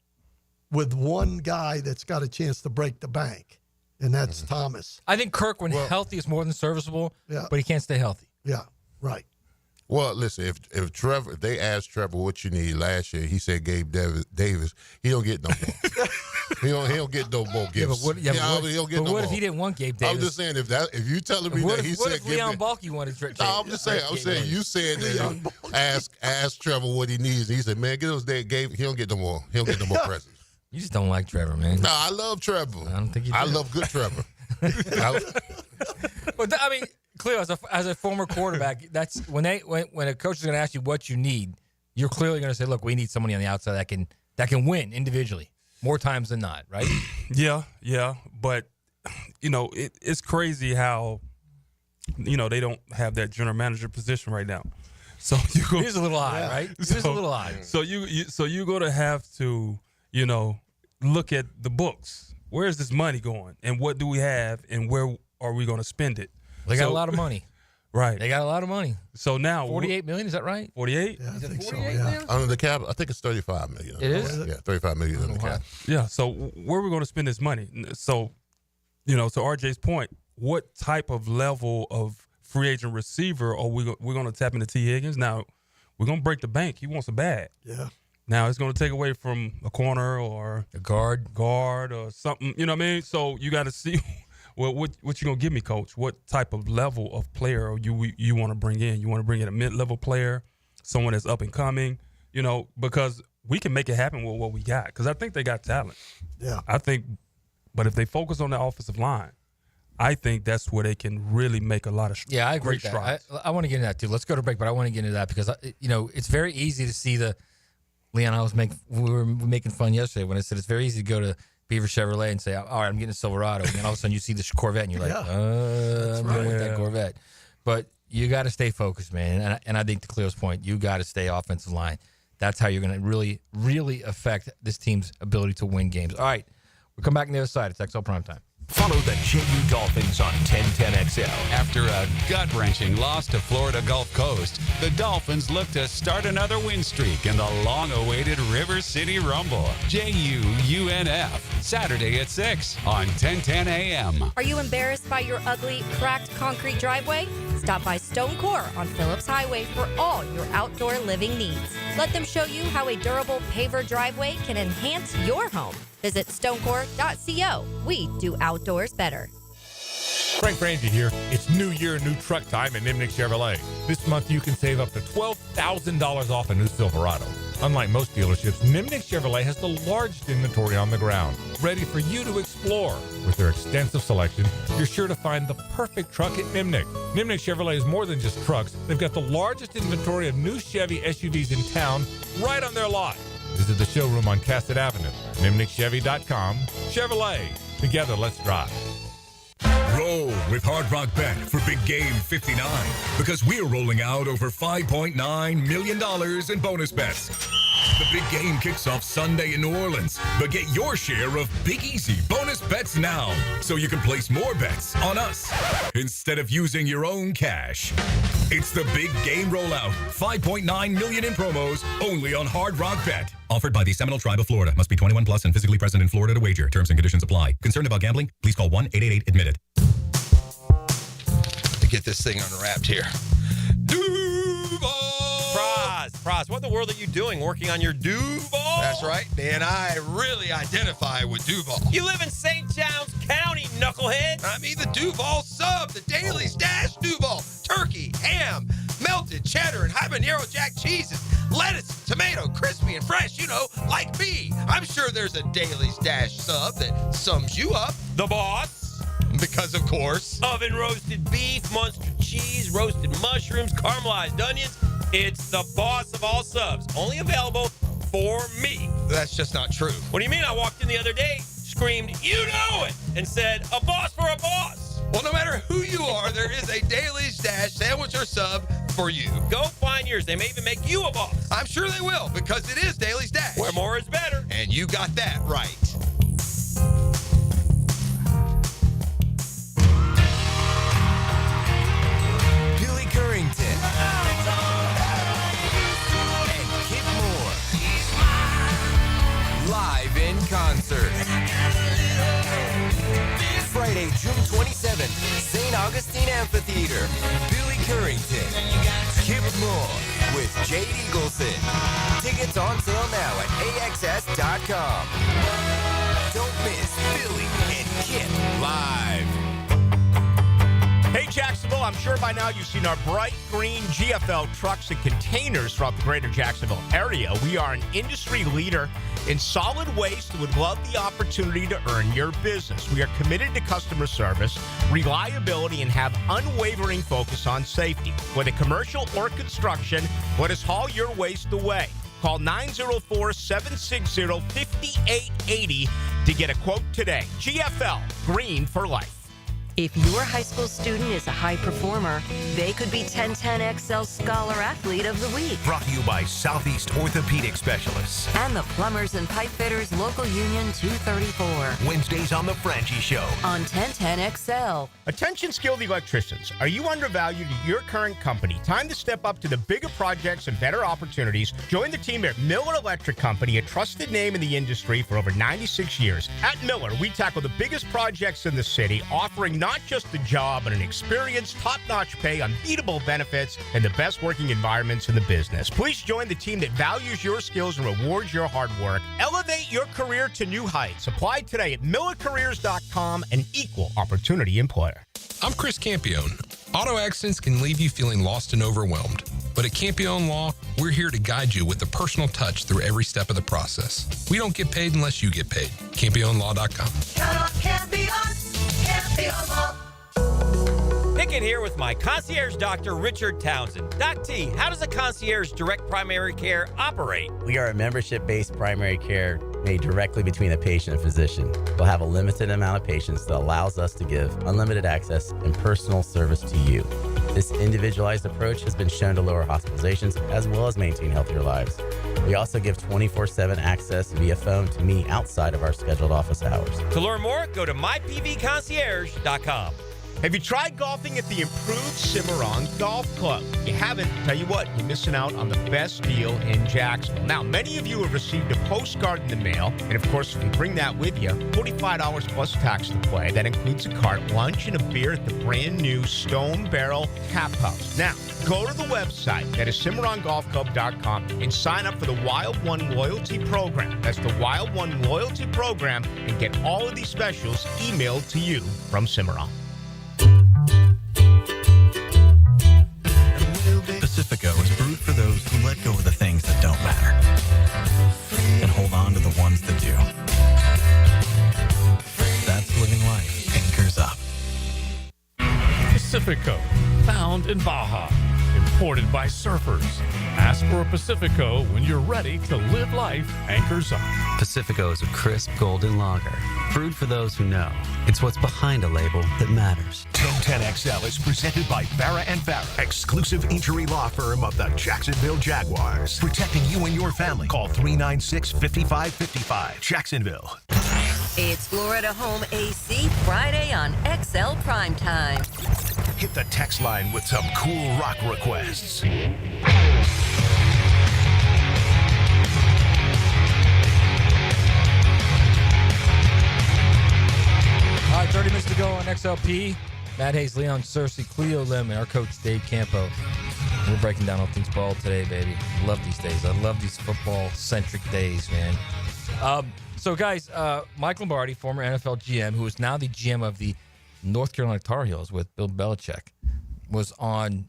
with one guy that's got a chance to break the bank, and that's Thomas. I think Kirk, when healthy, is more than serviceable, but he can't stay healthy. Yeah, right. Well, listen, if Trevor, if they asked Trevor what you need last year, he said Gabe Davis. He don't get no more. he don't get no more gifts. What if he didn't want Gabe Davis? I'm just saying if you telling me that he said, what if Leon Balky wanted Trevor? No, I'm just saying. You said that ask Trevor what he needs. And he said, man, get those Gabe. He don't get no more. He don't get no more presents. You just don't like Trevor, man. No, I love Trevor. I don't think you do. I love good Trevor. But I mean, Cleo, as a former quarterback, that's when a coach is going to ask you what you need, you're clearly going to say, look, we need somebody on the outside that can win individually more times than not, right? Yeah. But it's crazy how they don't have that general manager position right now. So it is a little odd, right? It is a little odd. So you're going to have to look at the books. Where is this money going, and what do we have, and where are we going to spend it? They got a lot of money. Right. They got a lot of money. So now $48 million, is that right? 48? Yeah, I think so, Under the cap, I think it's $35 million. It is? Yeah, $35 million under the cap. Yeah, so where are we going to spend this money? So, to RJ's point, what type of level of free agent receiver are we're going to tap into T. Higgins? Now, we're going to break the bank. He wants a bag. Yeah. Now, it's going to take away from a corner or a guard or something. You know what I mean? So you got to see what you going to give me, Coach. What type of level of player you want to bring in? You want to bring in a mid-level player, someone that's up and coming, because we can make it happen with what we got. Because I think they got talent. Yeah. But if they focus on the offensive line, I think that's where they can really make a lot of I agree great with that. strides. I want to get into that too. Let's go to break, but I want to get into that because it's very easy to see Leon. We were making fun yesterday when I said it's very easy to go to Beaver Chevrolet and say, all right, I'm getting a Silverado, and then all of a sudden you see the Corvette and you're like, I'm going with that Corvette. But you got to stay focused, man. And I think to Cleo's point, you got to stay offensive line. That's how you're going to really, really affect this team's ability to win games. All right, we'll come back on the other side. It's XL Primetime. Follow the JU Dolphins on 1010XL. After a gut-wrenching loss to Florida Gulf Coast, the Dolphins look to start another win streak in the long-awaited River City Rumble. JU-UNF, Saturday at 6 on 1010 AM. Are you embarrassed by your ugly, cracked concrete driveway? Stop by Stone Core on Phillips Highway for all your outdoor living needs. Let them show you how a durable paver driveway can enhance your home. Visit stonecore.co. We do outdoors better. Frank Frangie here. It's New Year, new truck time at Nimnick Chevrolet. This month you can save up to $12,000 off a new Silverado. Unlike most dealerships, Nimnick Chevrolet has the largest inventory on the ground, ready for you to explore. With their extensive selection, you're sure to find the perfect truck at Nimnick. Nimnick Chevrolet is more than just trucks. They've got the largest inventory of new Chevy SUVs in town right on their lot. Visit the showroom on Cassett Avenue. NimnickChevy.com. Chevrolet. Together, let's drive. Roll with Hard Rock Bet for Big Game 59 because we're rolling out over $5.9 million in bonus bets. The big game kicks off Sunday in New Orleans, but get your share of Big Easy bonus bets now, so you can place more bets on us instead of using your own cash. It's the big game rollout. 5.9 million in promos, only on Hard Rock Bet. Offered by the Seminole Tribe of Florida. Must be 21 plus and physically present in Florida to wager. Terms and conditions apply. Concerned about gambling? Please call 1-888-ADMITTED. To get this thing unwrapped here. Praz, what in the world are you doing working on your Duval? That's right, man. I really identify with Duval. You live in St. John's County, knucklehead. I mean the Duval sub, the Daily Stash Duval. Turkey, ham, melted cheddar, and habanero jack cheeses. Lettuce, tomato, crispy and fresh, like me. I'm sure there's a Daily Stash sub that sums you up. The boss. Because, of course. Oven roasted beef, Munster cheese, roasted mushrooms, caramelized onions. It's the boss of all subs. Only available for me. That's just not true. What do you mean? I walked in the other day, screamed, "You know it!" and said, "A boss for a boss." Well, no matter who you are, there is a Daily Stash sandwich or sub for you. Go find yours. They may even make you a boss. I'm sure they will, because it is Daily Stash. Where more is better. And you got that right. Billy Currington and Kip Moore live in concert. Friday, June 27th, St. Augustine Amphitheater. Billy Currington, Kip Moore with Jade Eagleson. Tickets on sale now at AXS.com. Don't miss Billy and Kip live. Hey, Jacksonville, I'm sure by now you've seen our bright green GFL trucks and containers throughout the greater Jacksonville area. We are an industry leader in solid waste and would love the opportunity to earn your business. We are committed to customer service, reliability, and have unwavering focus on safety. Whether commercial or construction, let us haul your waste away. Call 904-760-5880 to get a quote today. GFL, green for life. If your high school student is a high performer, they could be 1010XL Scholar Athlete of the Week. Brought to you by Southeast Orthopedic Specialists. And the Plumbers and Pipe Fitters Local Union 234. Wednesdays on The Franchi Show. On 1010XL. Attention skilled electricians. Are you undervalued at your current company? Time to step up to the bigger projects and better opportunities. Join the team at Miller Electric Company, a trusted name in the industry for over 96 years. At Miller, we tackle the biggest projects in the city, offering not just a job, but an experience, top-notch pay, unbeatable benefits, and the best working environments in the business. Please join the team that values your skills and rewards your hard work. Elevate your career to new heights. Apply today at millercareers.com, an equal opportunity employer. I'm Chris Campione. Auto accidents can leave you feeling lost and overwhelmed. But at Campione Law, we're here to guide you with a personal touch through every step of the process. We don't get paid unless you get paid. CampioneLaw.com. Count on Campione. Campione Law. Pickett here with my concierge doctor, Richard Townsend. Doc T, how does a concierge direct primary care operate? We are a membership-based primary care made directly between a patient and physician. We'll have a limited amount of patients that allows us to give unlimited access and personal service to you. This individualized approach has been shown to lower hospitalizations as well as maintain healthier lives. We also give 24/7 access via phone to me outside of our scheduled office hours. To learn more, go to mypvconcierge.com. Have you tried golfing at the improved Cimarron Golf Club? If you haven't, tell you what, you're missing out on the best deal in Jacksonville. Now, many of you have received a postcard in the mail, and of course, if you bring that with you, $45 plus tax to play. That includes a cart, lunch, and a beer at the brand new Stone Barrel Tap House. Now, go to the website, that is CimarronGolfClub.com, and sign up for the Wild One Loyalty Program. That's the Wild One Loyalty Program, and get all of these specials emailed to you from Cimarron. Pacifico is brewed for those who let go of the things that don't matter and hold on to the ones that do. That's living life. Anchors up. Pacifico, found in Baja, imported by surfers. Ask for a Pacifico when you're ready to live life anchors up. Pacifico is a crisp golden lager, brewed for those who know. It's what's behind a label that matters. 1010XL is presented by Farrah & Farrah, exclusive injury law firm of the Jacksonville Jaguars. Protecting you and your family. Call 396-5555. Jacksonville. It's Florida Home AC Friday on XL Primetime. Hit the text line with some cool rock requests. All right, 30 minutes to go on XLP. Matt Hayes, Leon Searcy, Cleo Lim, and our coach Dave Campo. We're breaking down all things ball today, baby. Love these days. I love these football-centric days, man. So, guys, Mike Lombardi, former NFL GM, who is now the GM of the North Carolina Tar Heels with Bill Belichick, was on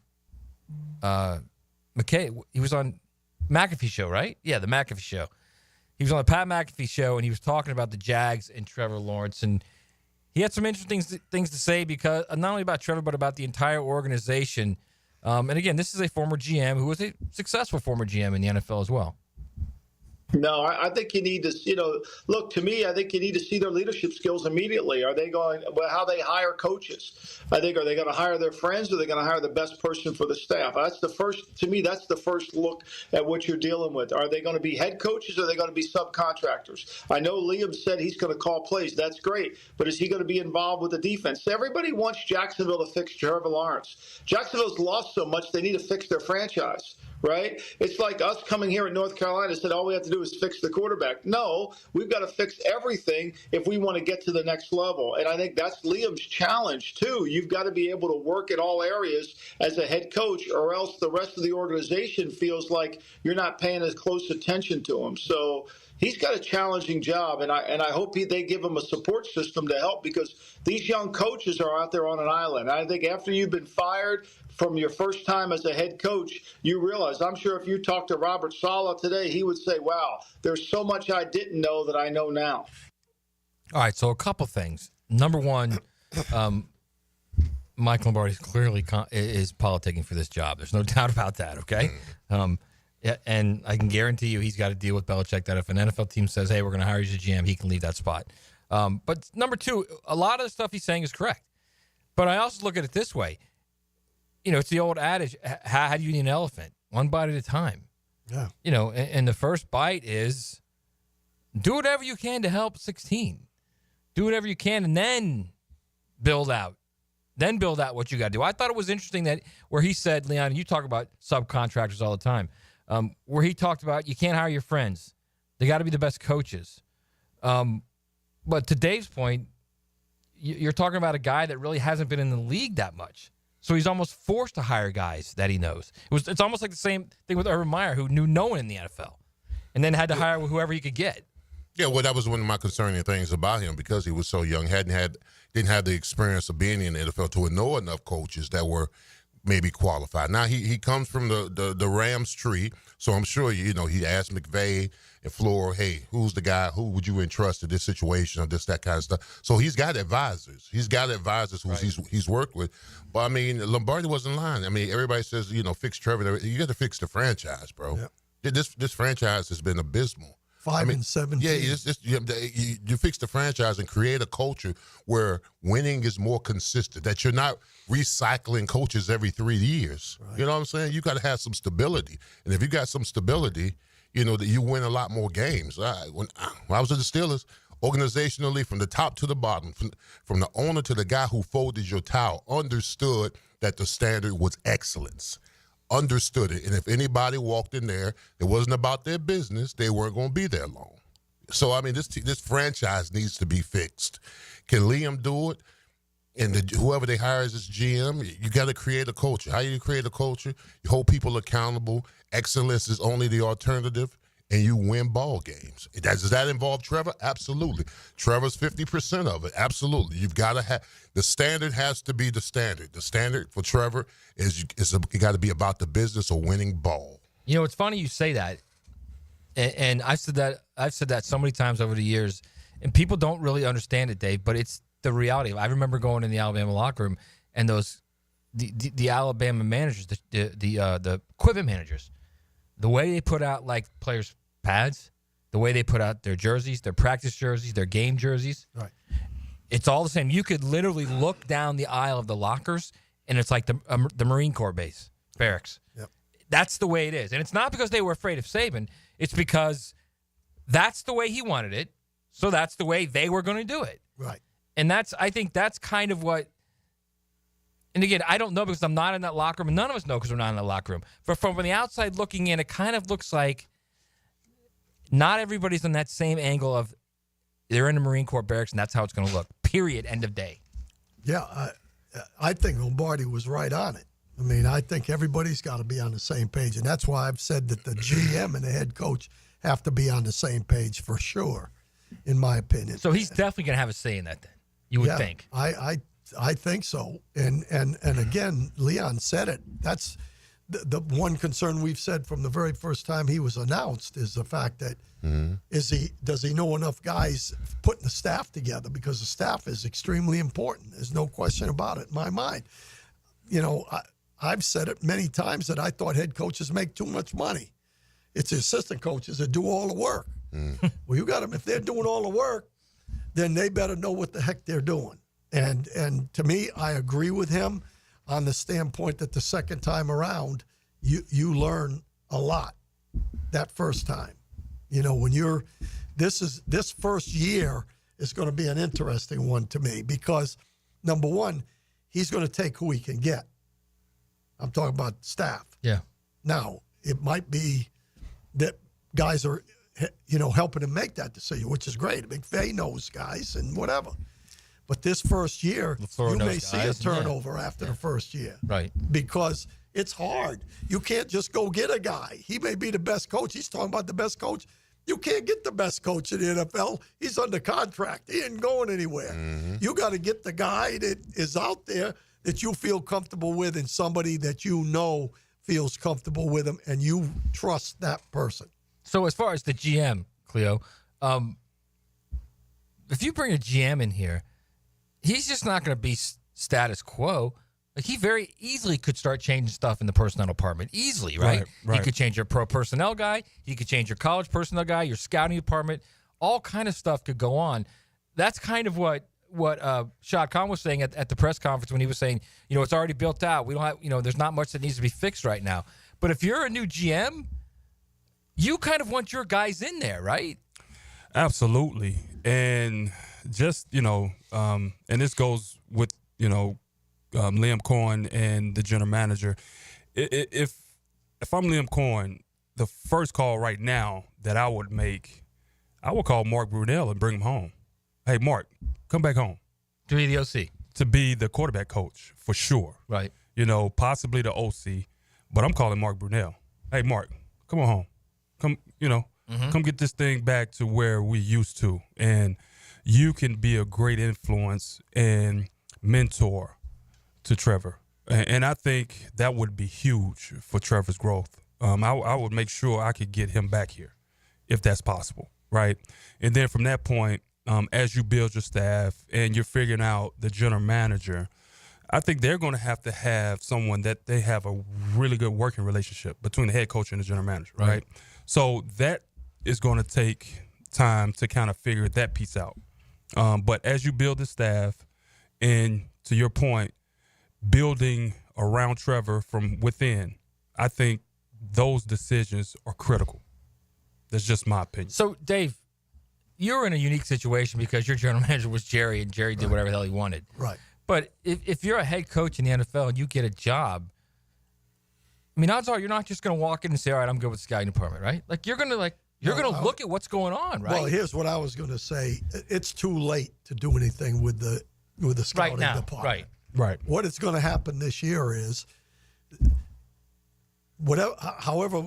he was on McAfee show, right? Yeah, the McAfee show. He was on the Pat McAfee show, and he was talking about the Jags and Trevor Lawrence, and he had some interesting things to say because not only about Trevor, but about the entire organization. And again, this is a former GM who was a successful former GM in the NFL as well. No, I think you need to, look, to me, I think you need to see their leadership skills immediately. Are they how they hire coaches? Are they going to hire their friends, or are they going to hire the best person for the staff? That's the first look at what you're dealing with. Are they going to be head coaches, or are they going to be subcontractors? I know Liam said he's going to call plays. That's great. But is he going to be involved with the defense? Everybody wants Jacksonville to fix Trevor Lawrence. Jacksonville's lost so much, they need to fix their franchise. Right? It's like us coming here in North Carolina and said all we have to do is fix the quarterback. No, we've got to fix everything if we want to get to the next level. And I think that's Liam's challenge, too. You've got to be able to work at all areas as a head coach, or else the rest of the organization feels like you're not paying as close attention to him. So he's got a challenging job, and I hope they give him a support system to help, because these young coaches are out there on an island. I think after you've been fired from your first time as a head coach, you realize, I'm sure if you talk to Robert Saleh today, he would say, wow, there's so much I didn't know that I know now. All right, so a couple things. Number one, Mike Lombardi clearly is politicking for this job. There's no doubt about that, okay? Yeah, and I can guarantee you he's got to deal with Belichick that if an NFL team says, hey, we're going to hire you as a GM, he can leave that spot. But number two, a lot of the stuff he's saying is correct. But I also look at it this way. It's the old adage, how do you eat an elephant? One bite at a time. Yeah. And the first bite is do whatever you can to help 16. Do whatever you can, and then build out. Then build out what you got to do. I thought it was interesting that where he said, Leon, you talk about subcontractors all the time, where he talked about you can't hire your friends. They got to be the best coaches. But to Dave's point, you're talking about a guy that really hasn't been in the league that much. So he's almost forced to hire guys that he knows. It's almost like the same thing with Urban Meyer, who knew no one in the NFL, and then had to hire whoever he could get. Yeah, well, that was one of my concerning things about him, because he was so young, didn't have the experience of being in the NFL to know enough coaches that were maybe qualified. Now he comes from the Rams tree, so I'm sure he asked McVay and Floor, hey, who's the guy? Who would you entrust to this situation or that kind of stuff? So he's got advisors. He's got advisors who he's worked with. But I mean, Lombardi wasn't lying. I mean, everybody says fix Trevor. You got to fix the franchise, bro. Yeah. This franchise has been abysmal. 5-17. Yeah, you fix the franchise and create a culture where winning is more consistent, that you're not recycling coaches every 3 years. Right. You know what I'm saying? You got to have some stability. And if you got some stability, that you win a lot more games. When I was at the Steelers, organizationally, from the top to the bottom, from the owner to the guy who folded your towel, understood that the standard was excellence. Understood it. And if anybody walked in there, it wasn't about their business, they weren't going to be there long. So, I mean, this franchise needs to be fixed. Can Liam do it? And whoever they hire as GM, you got to create a culture. How do you create a culture? You hold people accountable. Excellence is only the alternative, and you win ball games. Does that involve Trevor? Absolutely. Trevor's 50% of it. Absolutely. You've got to have the standard. Has to be the standard. The standard for Trevor is it got to be about the business of winning ball. It's funny you say that, and I've said that so many times over the years, and people don't really understand it, Dave. But it's the reality. I remember going in the Alabama locker room, and the Alabama managers, the equipment managers, the way they put out like players' pads, the way they put out their jerseys, their practice jerseys, their game jerseys. Right. It's all the same. You could literally look down the aisle of the lockers, and it's like the Marine Corps base, barracks. Yep. That's the way it is. And it's not because they were afraid of Saban. It's because that's the way he wanted it, so that's the way they were going to do it. Right. And I think that's kind of what, and again, I don't know because I'm not in that locker room, and none of us know because we're not in that locker room. But from the outside looking in, it kind of looks like not everybody's on that same angle of they're in the Marine Corps barracks, and that's how it's going to look, period, end of day. Yeah, I think Lombardi was right on it. I mean, I think everybody's got to be on the same page, and that's why I've said that the GM and the head coach have to be on the same page for sure, in my opinion. So he's definitely going to have a say in that then, you would think. I think so. And again, Leon said it. That's the one concern we've said from the very first time he was announced is the fact that does he know enough guys putting the staff together, because the staff is extremely important. There's no question about it in my mind. You know, I've said it many times that I thought head coaches make too much money. It's the assistant coaches that do all the work. Well, you got them. If they're doing all the work, then they better know what the heck they're doing. And to me, I agree with him on the standpoint that the second time around, you learn a lot that first time. You know, when this first year is going to be an interesting one to me because, number one, he's going to take who he can get. I'm talking about staff. Yeah. Now, it might be that guys are, helping him make that decision, which is great. McVay knows guys and whatever. But this first year, you may see a turnover after the first year. Right. Because it's hard. You can't just go get a guy. He may be the best coach. He's talking about the best coach. You can't get the best coach in the NFL. He's under contract. He ain't going anywhere. You got to get the guy that is out there that you feel comfortable with and somebody that you know feels comfortable with him and you trust that person. So as far as the GM, Cleo, if you bring a GM in here, he's just not going to be status quo. Like he very easily could start changing stuff in the personnel department. Easily, right? He could change your pro personnel guy. He could change your college personnel guy, your scouting department. All kind of stuff could go on. That's kind of what Shad Khan was saying at the press conference when he was saying, it's already built out. We don't have, there's not much that needs to be fixed right now. But if you're a new GM, you kind of want your guys in there, right? Absolutely. And just, and this goes with, Liam Coen and the general manager. If I'm Liam Coen, the first call right now that I would make, I would call Mark Brunell and bring him home. Hey, Mark, come back home. To be the OC. To be the quarterback coach, for sure. Right. Possibly the OC, but I'm calling Mark Brunell. Hey, Mark, come on home. Come, come get this thing back to where we used to. And you can be a great influence and mentor to Trevor. And I think that would be huge for Trevor's growth. I would make sure I could get him back here if that's possible, right? And then from that point, as you build your staff and you're figuring out the general manager, I think they're going to have someone that they have a really good working relationship between the head coach and the general manager, right? So that is going to take time to kind of figure that piece out. But as you build the staff and, to your point, building around Trevor from within, I think those decisions are critical. That's just my opinion. So, Dave, you're in a unique situation because your general manager was Jerry, and Jerry did whatever the hell he wanted. Right. But if you're a head coach in the NFL and you get a job, I mean, odds are you're not just going to walk in and say, all right, I'm good with the scouting department, right? Like, you're going to look at what's going on, right? Well, here's what I was going to say. It's too late to do anything with the scouting department. Right. What is going to happen this year is, however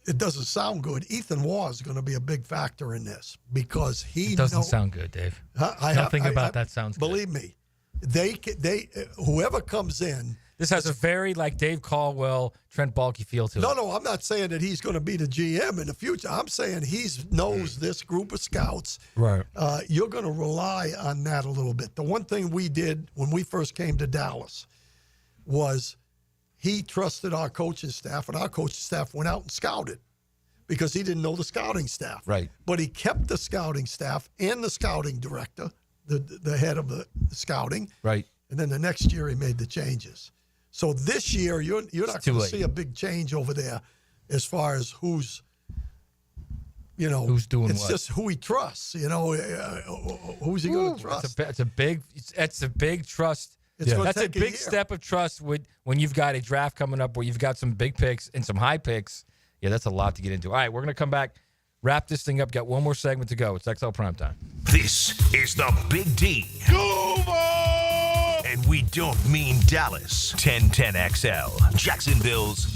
it doesn't sound good, Ethan Waugh is going to be a big factor in this because he doesn't sound good, Dave. Nothing about that sounds good. Believe me, they whoever comes in. This has a very Dave Caldwell, Trent Baalke feel to it. No, I'm not saying that he's going to be the GM in the future. I'm saying he knows this group of scouts. Right. You're going to rely on that a little bit. The one thing we did when we first came to Dallas was he trusted our coaching staff, and our coaching staff went out and scouted because he didn't know the scouting staff. Right. But he kept the scouting staff and the scouting director, the head of the scouting. Right. And then the next year he made the changes. So this year you're not going to see a big change over there as far as who's doing it's what. just who he trusts. Who's he going to trust? It's a big trust. It's gonna That's a take big year. step of trust when you've got a draft coming up where you've got some big picks and some high picks. Yeah, that's a lot to get into. All right, we're going to come back, wrap this thing up. Got one more segment to go. It's XL Primetime. This is the Big D. And we don't mean Dallas. 1010XL, Jacksonville's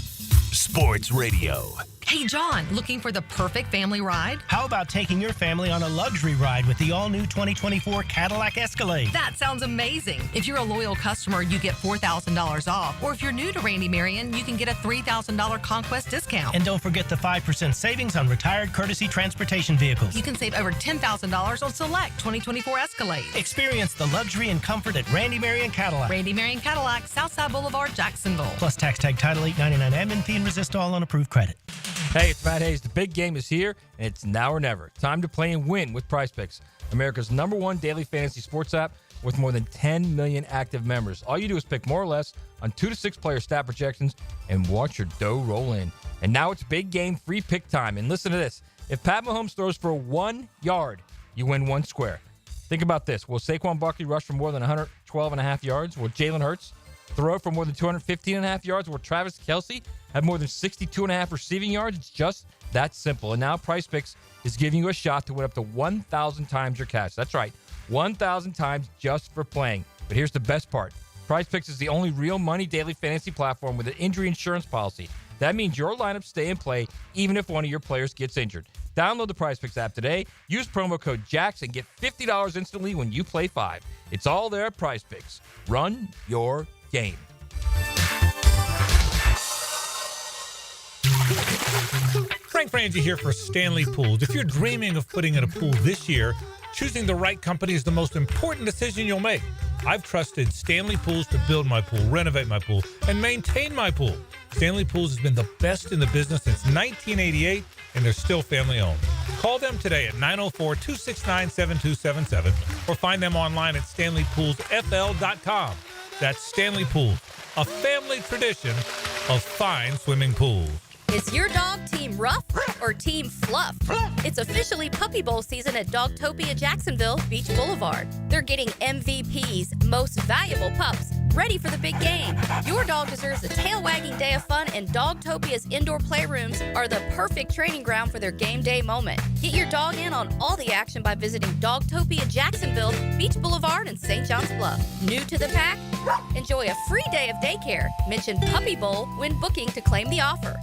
sports radio. Hey, John, looking for the perfect family ride? How about taking your family on a luxury ride with the all-new 2024 Cadillac Escalade? That sounds amazing. If you're a loyal customer, you get $4,000 off. Or if you're new to Randy Marion, you can get a $3,000 Conquest discount. And don't forget the 5% savings on retired courtesy transportation vehicles. You can save over $10,000 on select 2024 Escalade. Experience the luxury and comfort at Randy Marion Cadillac. Randy Marion Cadillac, Southside Boulevard, Jacksonville. Plus tax tag title $899 admin fee and resist all on approved credit. Hey, it's Matt Hayes. The big game is here, and it's now or never. Time to play and win with PrizePicks, America's #1 daily fantasy sports app with more than 10 million active members. All you do is pick more or less on 2 to 6 player stat projections and watch your dough roll in. And now it's big game free pick time. And listen to this. If Pat Mahomes throws for 1 yard, you win 1 square. Think about this. Will Saquon Barkley rush for more than 112.5 yards? Will Jalen Hurts throw for more than 215.5 yards? Will Travis Kelce have more than 62.5 receiving yards? It's just that simple. And now PrizePicks is giving you a shot to win up to 1,000 times your cash. That's right, 1,000 times just for playing. But here's the best part. PrizePicks is the only real money daily fantasy platform with an injury insurance policy. That means your lineups stay in play even if one of your players gets injured. Download the PrizePicks app today. Use promo code JAX and get $50 instantly when you play 5. It's all there at PrizePicks. Run your game. Frank Frangie here for Stanley Pools. If you're dreaming of putting in a pool this year, choosing the right company is the most important decision you'll make. I've trusted Stanley Pools to build my pool, renovate my pool, and maintain my pool. Stanley Pools has been the best in the business since 1988, and they're still family-owned. Call them today at 904-269-7277 or find them online at StanleyPoolsFL.com. That's Stanley Pools, a family tradition of fine swimming pools. Is your dog Team Rough or Team Fluff? It's officially Puppy Bowl season at Dogtopia Jacksonville, Beach Boulevard. They're getting MVPs, most valuable pups, ready for the big game. Your dog deserves a tail-wagging day of fun, and Dogtopia's indoor playrooms are the perfect training ground for their game day moment. Get your dog in on all the action by visiting Dogtopia Jacksonville, Beach Boulevard, and St. John's Bluff. New to the pack? Enjoy a free day of daycare. Mention Puppy Bowl when booking to claim the offer.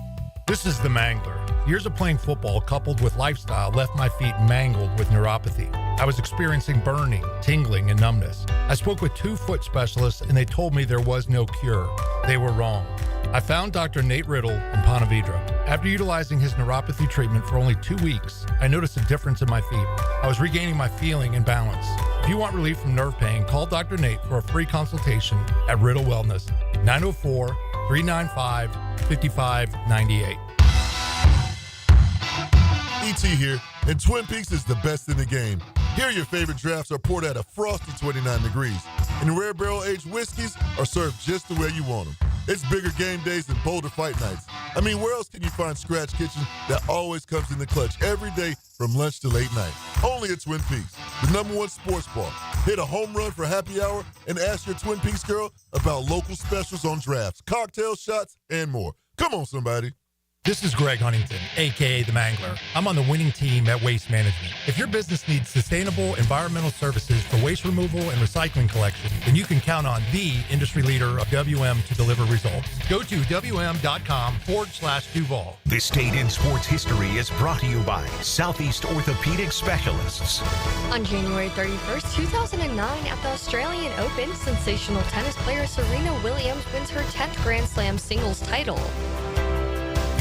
This is the Mangler. Years of playing football coupled with lifestyle left my feet mangled with neuropathy. I was experiencing burning, tingling, and numbness. I spoke with 2 foot specialists, and they told me there was no cure. They were wrong. I found Dr. Nate Riddle in Ponte Vedra. After utilizing his neuropathy treatment for only 2 weeks, I noticed a difference in my feet. I was regaining my feeling and balance. If you want relief from nerve pain, call Dr. Nate for a free consultation at Riddle Wellness, 904-395-5598. ET here, and Twin Peaks is the best in the game. Here your favorite drafts are poured at a frosty 29 degrees, and rare barrel-aged whiskeys are served just the way you want them. It's bigger game days than bolder fight nights. I mean, where else can you find Scratch Kitchen that always comes in the clutch every day from lunch to late night? Only at Twin Peaks, the #1 sports bar. Hit a home run for happy hour and ask your Twin Peaks girl about local specials on drafts, cocktail shots, and more. Come on, somebody. This is Greg Huntington, a.k.a. The Mangler. I'm on the winning team at Waste Management. If your business needs sustainable environmental services for waste removal and recycling collection, then you can count on the industry leader of WM to deliver results. Go to WM.com/Duval. This Date in Sports History is brought to you by Southeast Orthopedic Specialists. On January 31st, 2009, at the Australian Open, sensational tennis player Serena Williams wins her 10th Grand Slam singles title.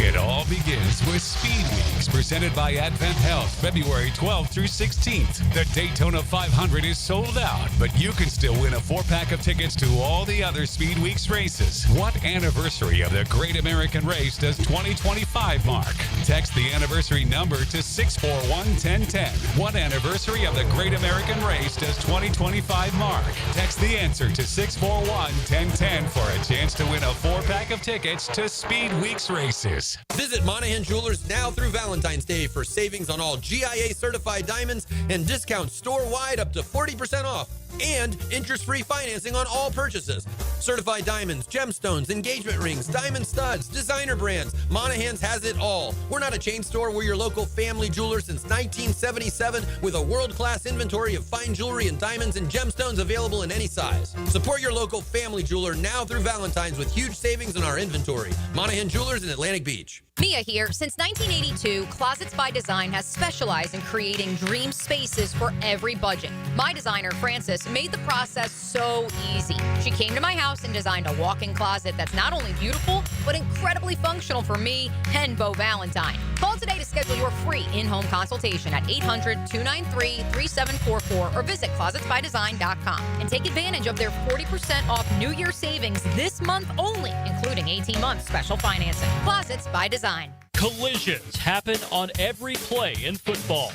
It all begins with Speed Weeks, presented by Advent Health, February 12th through 16th. The Daytona 500 is sold out, but you can still win a 4-pack of tickets to all the other Speed Weeks races. What anniversary of the Great American Race does 2025 mark? Text the anniversary number to 641-1010. What anniversary of the Great American Race does 2025 mark? Text the answer to 641-1010 for a chance to win a 4-pack of tickets to Speed Weeks races. Visit Monahan Jewelers now through Valentine's Day for savings on all GIA certified diamonds and discounts store-wide up to 40% off. And interest-free financing on all purchases. Certified diamonds, gemstones, engagement rings, diamond studs, designer brands. Monahan's has it all. We're not a chain store. We're your local family jeweler since 1977 with a world-class inventory of fine jewelry and diamonds and gemstones available in any size. Support your local family jeweler now through Valentine's with huge savings in our inventory. Monahan Jewelers in Atlantic Beach. Mia here. Since 1982, Closets by Design has specialized in creating dream spaces for every budget. My designer, Frances, made the process so easy. She came to my house and designed a walk-in closet that's not only beautiful, but incredibly functional for me and Beau Valentine. Call today to schedule your free in-home consultation at 800-293-3744 or visit closetsbydesign.com and take advantage of their 40% off New Year savings this month only, including 18-month special financing. Closets by Design. Collisions happen on every play in football.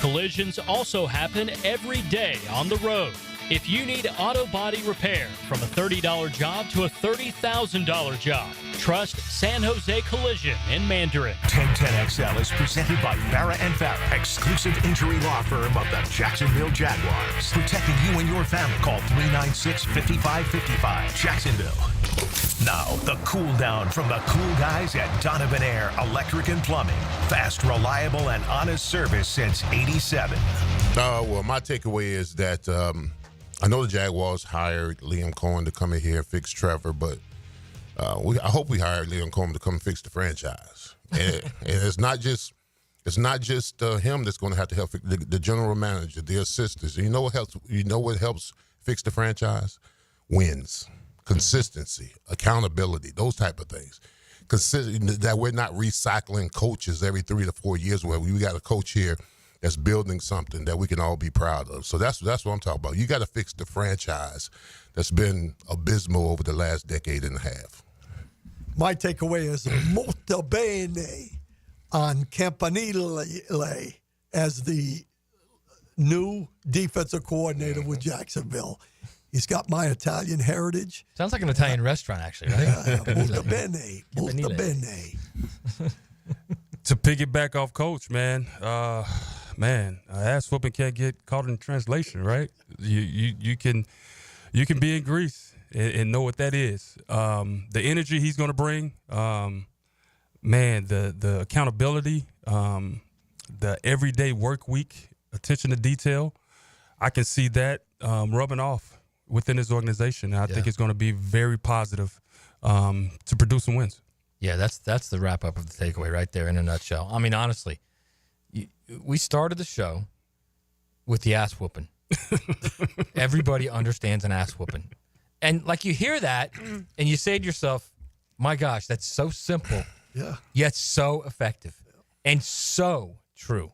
Collisions also happen every day on the road. If you need auto body repair, from a $30 job to a $30,000 job, trust San Jose Collision in Mandarin. 1010XL is presented by Farah & Farah, exclusive injury law firm of the Jacksonville Jaguars. Protecting you and your family. Call 396-5555. Jacksonville. Now, the cool down from the cool guys at Donovan Air Electric and Plumbing. Fast, reliable, and honest service since '87. Well, my takeaway is that I know the Jaguars hired Liam Coen to come in here and fix Trevor, but I hope we hired Liam Coen to come and fix the franchise. And it's not just him that's going to have to help the general manager, the assistants. You know what helps? You know what helps fix the franchise? Wins. Consistency, accountability, those type of things. That we're not recycling coaches every 3 to 4 years where we got a coach here that's building something that we can all be proud of. So that's what I'm talking about. You got to fix the franchise that's been abysmal over the last decade and a half. My takeaway is molto bene on Campanile as the new defensive coordinator with Jacksonville. He's got my Italian heritage. Sounds like an Italian restaurant, actually, right? Molto bene. Molto bene. To piggyback off Coach, man, ass whooping can't get caught in translation, right? You can be in Greece and know what that is. The energy he's going to bring, the accountability, the everyday work week, attention to detail. I can see that rubbing off within his organization. And I think it's going to be very positive to produce some wins. Yeah, that's the wrap up of the takeaway right there in a nutshell. I mean, honestly, we started the show with the ass whooping. Everybody understands an ass whooping. And like you hear that and you say to yourself, my gosh, that's so simple, yet so effective and so true.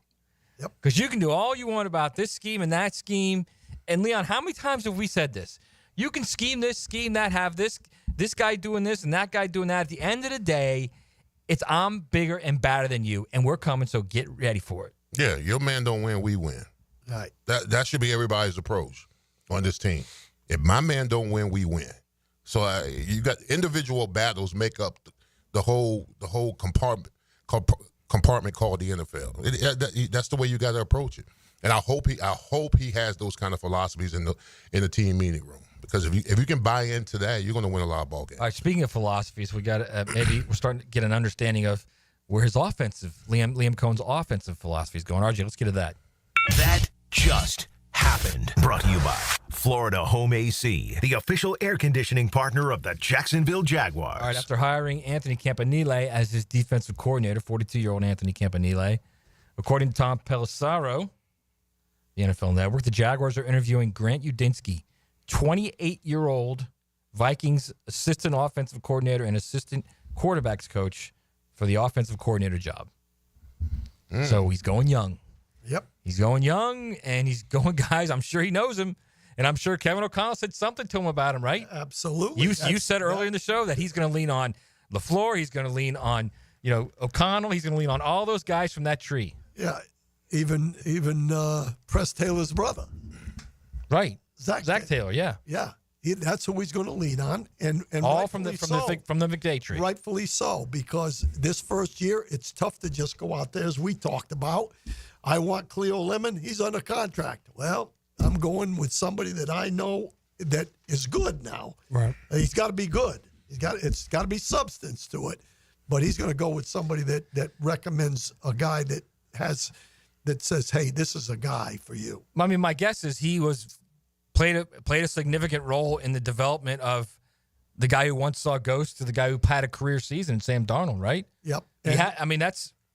Because you can do all you want about this scheme and that scheme. And Leon, how many times have we said this? You can scheme this, scheme that, have this guy doing this and that guy doing that. At the end of the day, it's I'm bigger and badder than you, and we're coming, so get ready for it. Yeah, your man don't win, we win. Right. That should be everybody's approach on this team. If my man don't win, we win. So you got individual battles make up the whole compartment called the NFL. That's the way you got to approach it. And I hope he has those kind of philosophies in the team meeting room. Because if you can buy into that, you're going to win a lot of ball games. All right, speaking of philosophies, we got maybe we're starting to get an understanding of where his Liam Coen's offensive philosophy is going. RJ, let's get to that. That just happened. Brought to you by Florida Home AC, the official air conditioning partner of the Jacksonville Jaguars. All right, after hiring Anthony Campanile as his defensive coordinator, 42-year-old Anthony Campanile, according to Tom Pelissero, the NFL Network, the Jaguars are interviewing Grant Udinski, 28-year-old Vikings assistant offensive coordinator and assistant quarterbacks coach for the offensive coordinator job. So he's going young. Yep. He's going young, and he's going guys. I'm sure he knows him, and I'm sure Kevin O'Connell said something to him about him, right? Absolutely. You said earlier in the show that he's going to lean on LaFleur. He's going to lean on O'Connell. He's going to lean on all those guys from that tree. Yeah, even Press Taylor's brother. Right. Zach Taylor, yeah. Yeah. That's who he's going to lean on, and all from the McDay tree. Rightfully so, because this first year it's tough to just go out there, as we talked about. I want Cleo Lemon. He's under contract. Well, I'm going with somebody that I know that is good now. Right. He's got to be good. It's got to be substance to it, but he's going to go with somebody that recommends a guy that says, hey, this is a guy for you. I mean, my guess is he played a significant role in the development of the guy who once saw ghosts to the guy who had a career season, Sam Darnold, right? Yep.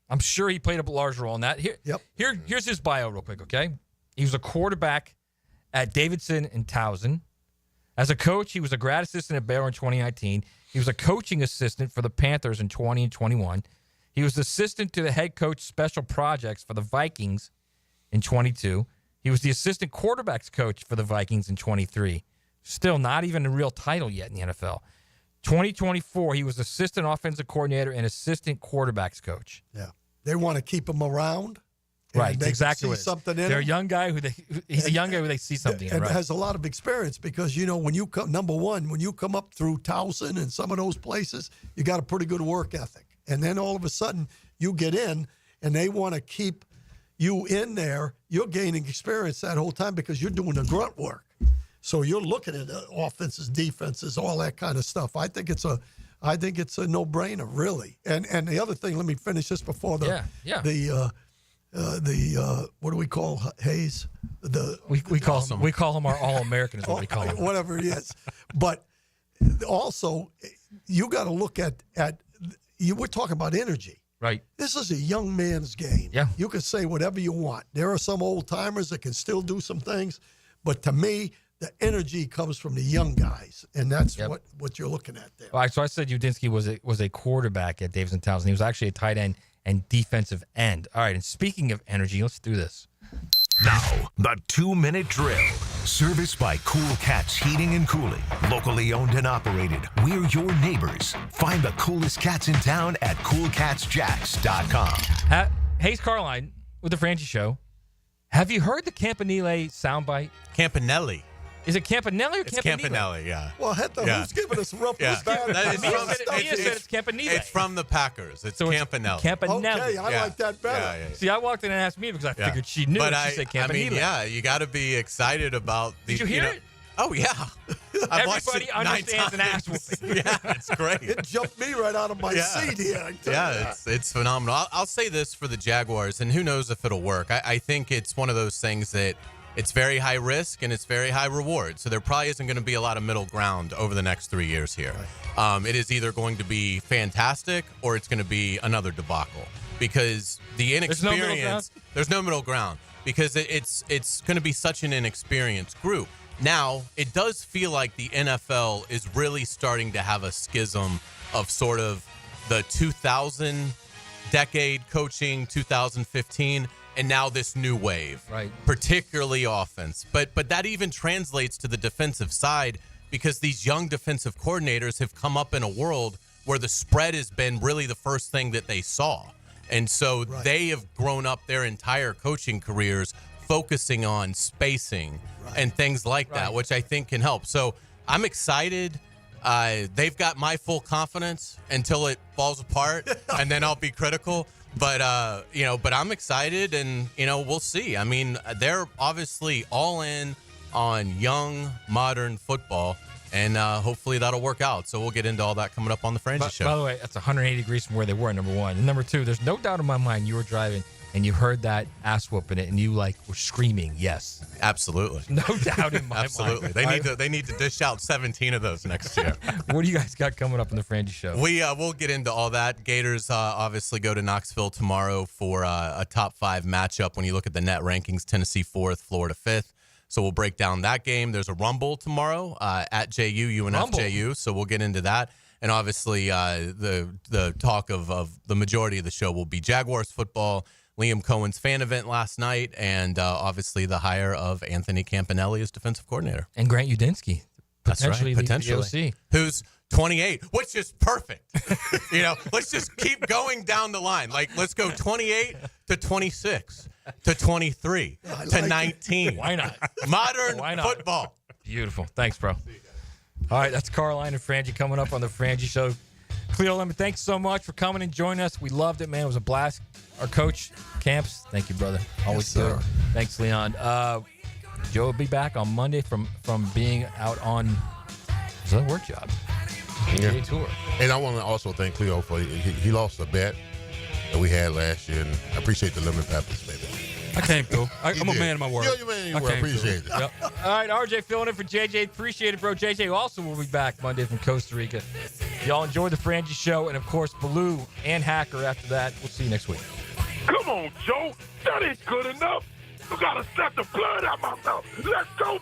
I'm sure he played a large role in that. Here's his bio real quick, okay? He was a quarterback at Davidson and Towson. As a coach, he was a grad assistant at Baylor in 2019. He was a coaching assistant for the Panthers in 20 and 21. He was assistant to the head coach special projects for the Vikings in 22. He was the assistant quarterbacks coach for the Vikings in 23. Still not even a real title yet in the NFL. 2024, he was assistant offensive coordinator and assistant quarterbacks coach. Yeah. They want to keep him around. Right, exactly. See something in They're him. a young guy he's a young guy who they see something in, and right? has a lot of experience because, when you come, number one, when you come up through Towson and some of those places, you got a pretty good work ethic. And then all of a sudden you get in and they want to keep you in there. You're gaining experience that whole time because you're doing the grunt work. So you're looking at offenses, defenses, all that kind of stuff. I think it's a no-brainer, really. And the other thing, let me finish this before the what do we call Hayes? We call him our All-American is what we call him. Whatever it is. But also, you got to look at we're talking about energy. Right. This is a young man's game. Yeah. You can say whatever you want. There are some old timers that can still do some things, but to me, the energy comes from the young guys, and that's what you're looking at there. All right, so I said Udinski was a quarterback at Davidson Townsend. He was actually a tight end and defensive end. All right, and speaking of energy, let's do this. Now, the 2-minute drill. Serviced by Cool Cats Heating and Cooling. Locally owned and operated. We're your neighbors. Find the coolest cats in town at coolcatsjacks.com. Hayes Carline with the Franchi Show. Have you heard the Campanile soundbite? Campanile. Is it Campanile or It's Campanile? Campanile, yeah. Well, who's giving us rough Mia said it's Campanile. It's from the Packers. It's Campanile. Campanile. Okay, I like that better. Yeah. See, I walked in and asked me because I figured she knew. But she said Campanile. you got to be excited about the. Did you hear it? Oh yeah. Everybody understands an ass whooping. Yeah, it's great. It jumped me right out of my seat here. It's phenomenal. I'll say this for the Jaguars, and who knows if it'll work. I think it's one of those things that it's very high risk and it's very high reward. So there probably isn't going to be a lot of middle ground over the next 3 years here. Right. It is either going to be fantastic or it's going to be another debacle because the inexperience. There's no middle ground because it's going to be such an inexperienced group. Now, it does feel like the NFL is really starting to have a schism of sort of the 2000 decade coaching, 2015, and now this new wave, right? Particularly offense. But that even translates to the defensive side because these young defensive coordinators have come up in a world where the spread has been really the first thing that they saw. And so they have grown up their entire coaching careers focusing on spacing and things like that, which I think can help. So I'm excited. They've got my full confidence until it falls apart, and then I'll be critical. But I'm excited, and we'll see. I mean, they're obviously all in on young, modern football, and hopefully that'll work out. So we'll get into all that coming up on the Franchi Show. By the way, that's 180 degrees from where they were, number one. And number two, there's no doubt in my mind you were driving and you heard that ass whooping it, and you were screaming, yes. Absolutely. No doubt in my Absolutely. mind. They need to dish out 17 of those next year. What do you guys got coming up in the Franchi Show? We'll get into all that. Gators obviously go to Knoxville tomorrow for a top 5 matchup. When you look at the net rankings, Tennessee 4th, Florida 5th. So we'll break down that game. There's a Rumble tomorrow at JU, UNF JU. So we'll get into that. And obviously, the talk of the majority of the show will be Jaguars football, Liam Coen's fan event last night, and obviously the hire of Anthony Campanile as defensive coordinator. And Grant Udinsky. That's right, potentially. The OC. Who's 28, which is perfect. Let's just keep going down the line. Like, let's go 28 to 26 to 23 to 19. Why not? Modern football. Beautiful. Thanks, bro. All right, that's Caroline and Frangie coming up on the Frangie Show. Cleo Lemon, thanks so much for coming and joining us. We loved it, man. It was a blast. Our coach, Camps, thank you, brother. Always good. Thanks, Leon. Joe will be back on Monday from being out on his other work job. PGA Tour. And I want to also thank Cleo for he lost a bet that we had last year, and I appreciate the lemon peppers, baby. I came through. I'm a man of my word. You're a man of your word. Appreciate it. Yep. All right, RJ filling in for JJ. Appreciate it, bro. JJ also will be back Monday from Costa Rica. Y'all enjoy the Frangie Show, and of course, Baloo and Hacker after that. We'll see you next week. Come on, Joe. That ain't good enough. You gotta suck the blood out my mouth. Let's go.